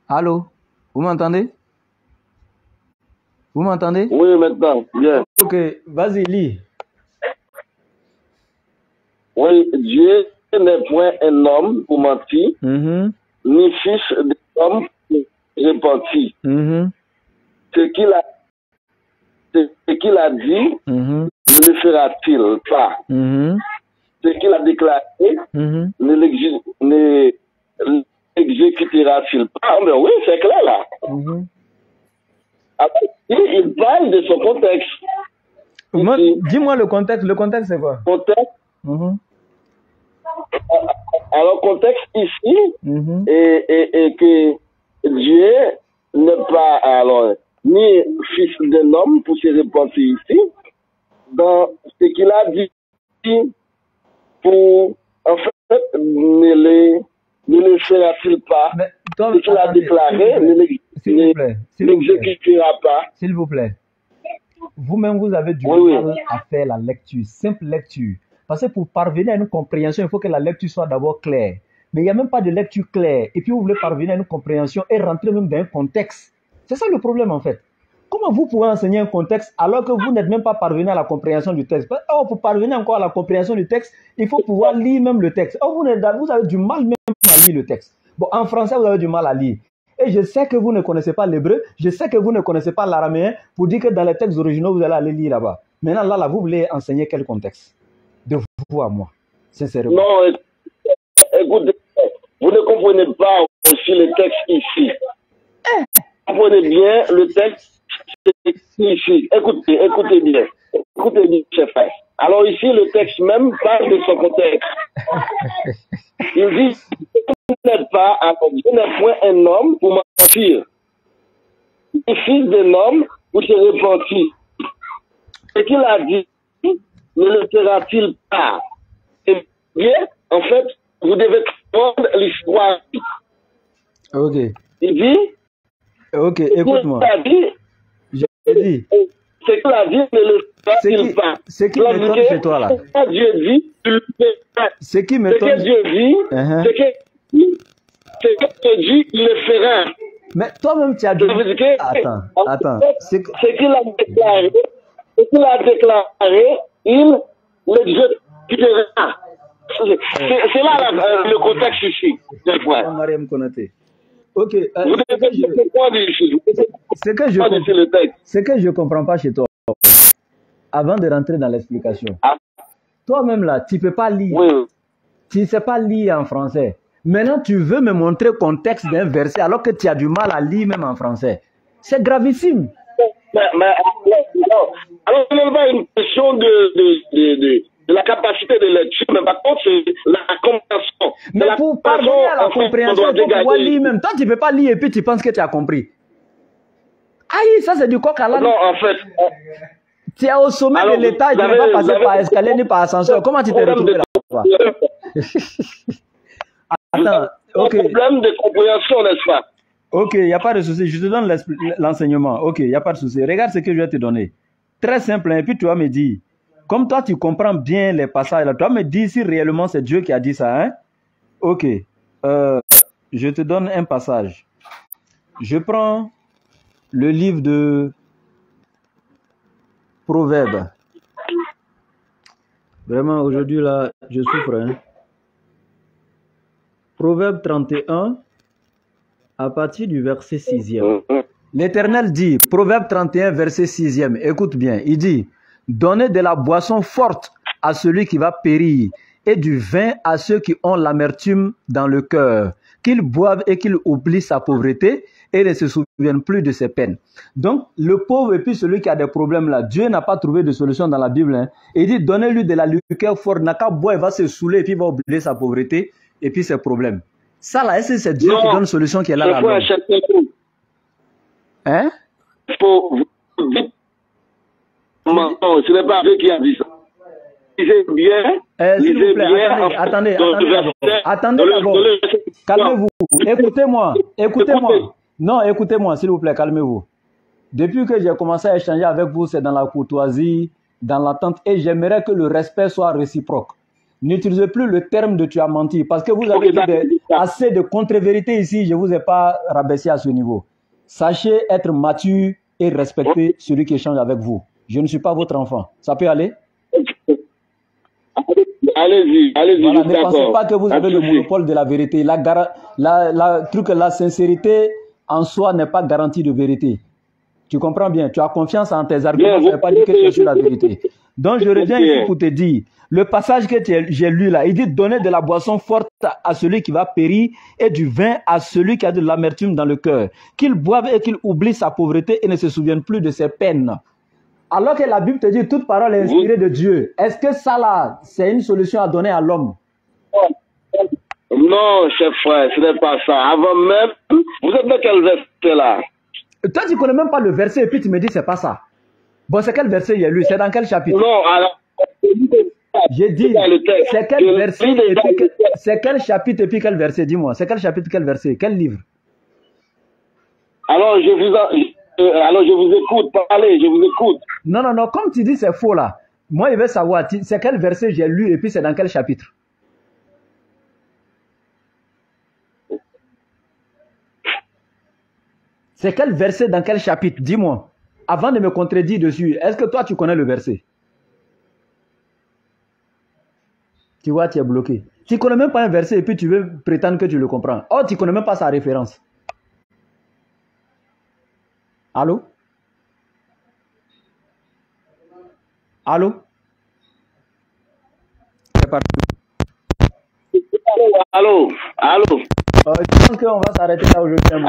Allô? Vous m'entendez? Vous m'entendez? Oui, maintenant, bien. Ok, vas-y, lis. Oui, Dieu n'est point un homme pour mentir, ni fils d'homme pour repentir. Ce qu'il a dit, ne le fera-t-il pas? Ce qu'il a déclaré, ne l'exécutera-t-il pas? Mais oui, c'est clair là. Après, il parle de son contexte. Dis-moi le contexte. Le contexte, c'est quoi? Contexte. Alors, contexte ici, et que Dieu n'est pas alors ni fils d'un homme pour se repentir ici, dans ce qu'il a dit pour, en fait, ne le fera-t-il pas? Ce qu'il a déclaré, ne l'exécutera pas. S'il vous plaît. Vous-même, vous avez du mal à faire la lecture, simple lecture. Parce que pour parvenir à une compréhension, il faut que la lecture soit d'abord claire. Mais il n'y a même pas de lecture claire. Et puis vous voulez parvenir à une compréhension et rentrer même dans un contexte. C'est ça le problème en fait. Comment vous pouvez enseigner un contexte alors que vous n'êtes même pas parvenu à la compréhension du texte? Or, pour parvenir encore à la compréhension du texte, il faut pouvoir lire même le texte. Or, vous avez du mal même à lire le texte. Bon, en français, vous avez du mal à lire. Et je sais que vous ne connaissez pas l'hébreu, je sais que vous ne connaissez pas l'araméen, pour dire que dans les textes originaux, vous allez aller lire là-bas. Maintenant, là, vous voulez enseigner quel contexte? De vous à moi, sincèrement. Non, écoutez, vous ne comprenez pas aussi le texte ici. Vous comprenez bien le texte ici. Écoutez bien. Écoutez bien, chef. Alors ici, le texte même parle de son contexte. Il dit, je n'ai point un homme pour mentir. Le fils d'un homme pour se repentir. Ce qu'il a dit, ne le fera-t-il pas? Eh bien, en fait, vous devez prendre l'histoire. Ok. Il dit, ok, écoute-moi. Je te dis. Ce qu'il a dit, ne le fera-t-il pas? Ce qui m'étonne chez toi là. Dieu dit, tu le feras. Ce qui m'étonne. Ce que Dieu dit, ce que Dieu dit, il le fera. Mais toi-même, tu as dit. Attends. Ce qu'il a déclaré, il l'exécutera. C'est là le contexte ici. Mariam Konaté. Ok. Ce que je comprends pas chez toi, avant de rentrer dans l'explication, toi-même là, tu ne peux pas lire. Oui. Tu ne sais pas lire en français. Maintenant, tu veux me montrer le contexte d'un verset alors que tu as du mal à lire même en français. C'est gravissime. Alors, ce n'est pas une question de la capacité de lecture, mais par contre, c'est la compréhension. Mais pour parvenir à la compréhension, il faut pouvoir lire même. Toi, tu ne peux pas lire et puis tu penses que tu as compris. Aïe, ça c'est du coq à l'âne. Non, en fait... Tu es au sommet de l'État et tu ne vas pas passer par escalier ni par ascenseur. Comment tu t'es retrouvé là-bas? Attends, ok. Problème de compréhension, n'est-ce pas? Ok, il n'y a pas de souci. Je te donne l'enseignement. Ok, il n'y a pas de souci. Regarde ce que je vais te donner. Très simple. Et puis tu vas me dire, comme toi tu comprends bien les passages, là, tu vas me dire si réellement c'est Dieu qui a dit ça. Hein? Ok. Je te donne un passage. Je prends le livre de Proverbes. Vraiment, aujourd'hui, là, je souffre. Hein? Proverbe 31, à partir du verset 6e. L'Éternel dit, Proverbe 31, verset 6e, écoute bien, il dit, « Donnez de la boisson forte à celui qui va périr, et du vin à ceux qui ont l'amertume dans le cœur, qu'ils boivent et qu'ils oublient sa pauvreté, et ne se souviennent plus de ses peines. » Donc, le pauvre et puis celui qui a des problèmes là, Dieu n'a pas trouvé de solution dans la Bible. Hein. Il dit, donnez-lui de la liqueur forte, n'a qu'à boire, il va se saouler et puis il va oublier sa pauvreté et puis ses problèmes. Ça là, est-ce que c'est Dieu qui donne solution qui est là là? Hein? Non, ce n'est pas Dieu qui a dit ça. Lisez bien. S'il vous plaît, attendez d'abord. Calmez-vous. Écoutez-moi. Non, écoutez-moi, s'il vous plaît, calmez-vous. Depuis que j'ai commencé à échanger avec vous, c'est dans la courtoisie, dans l'attente, et j'aimerais que le respect soit réciproque. N'utilisez plus le terme de tu as menti, parce que vous avez dit assez de contre-vérité ici, je ne vous ai pas rabaissé à ce niveau. Sachez être mature et respecter celui qui échange avec vous. Je ne suis pas votre enfant. Ça peut aller? Allez-y, voilà, ne pensez pas que vous avez le monopole de la vérité. La sincérité en soi n'est pas garantie de vérité. Tu comprends bien? Tu as confiance en tes arguments, ça ne veut pas dire que tu es sur la vérité. Donc je reviens ici pour te dire, le passage que j'ai lu là, il dit donner de la boisson forte à celui qui va périr et du vin à celui qui a de l'amertume dans le cœur, qu'il boive et qu'il oublie sa pauvreté et ne se souvienne plus de ses peines. Alors que la Bible te dit toute parole est inspirée de Dieu. Est-ce que ça là, c'est une solution à donner à l'homme? Non, chef frère, ce n'est pas ça. Avant même, vous êtes dans quel verset là? Toi, tu ne connais même pas le verset et puis tu me dis c'est pas ça. Bon, c'est quel verset il y a lu? C'est dans quel chapitre? Non, alors... J'ai dit, c'est quel verset et puis c'est quel chapitre et puis quel verset? Dis-moi, c'est quel chapitre, quel verset, quel livre? Alors, je vous écoute, parlez, je vous écoute. Non, comme tu dis c'est faux là. Moi, je veux savoir, c'est quel verset j'ai lu et puis c'est dans quel chapitre? C'est quel verset dans quel chapitre? Dis-moi. Avant de me contredire dessus, est-ce que toi tu connais le verset? Tu vois, tu es bloqué. Tu ne connais même pas un verset et puis tu veux prétendre que tu le comprends. Oh, tu ne connais même pas sa référence. Allô? Allô? C'est parti. Allô? Je pense qu'on va s'arrêter là aujourd'hui.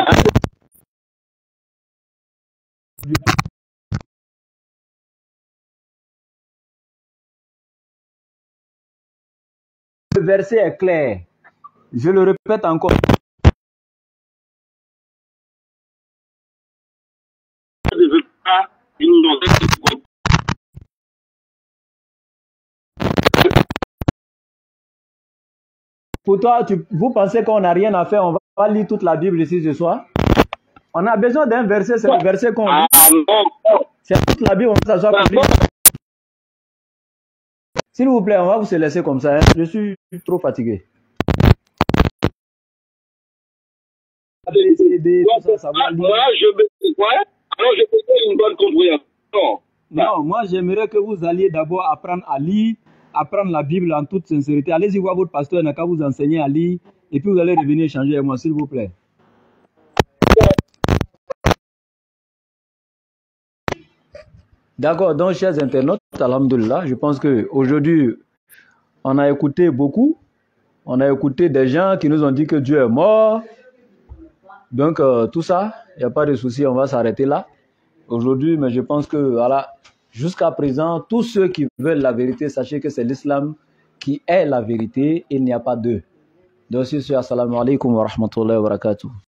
Le verset est clair. Je le répète encore. Pour toi, vous pensez qu'on n'a rien à faire, on va lire toute la Bible ici ce soir? On a besoin d'un verset, c'est le verset qu'on lit. C'est toute la Bible, on va s'asseoir pour lire. S'il vous plaît, on va vous laisser comme ça. Hein. Je suis trop fatigué. Je peux une bonne compréhension. Non, moi j'aimerais que vous alliez d'abord apprendre à lire, apprendre la Bible en toute sincérité. Allez-y voir votre pasteur, n'a qu'à vous enseigner à lire, et puis vous allez revenir échanger avec moi, s'il vous plaît. D'accord, donc chers internautes, alhamdoulilah, je pense qu'aujourd'hui, on a écouté beaucoup. On a écouté des gens qui nous ont dit que Dieu est mort. Donc, tout ça, il n'y a pas de souci, on va s'arrêter là. Aujourd'hui, mais je pense que, voilà, jusqu'à présent, tous ceux qui veulent la vérité, sachez que c'est l'islam qui est la vérité et il n'y a pas d'eux. Donc, c'est assalamu alaikum wa rahmatullahi wa barakatuh.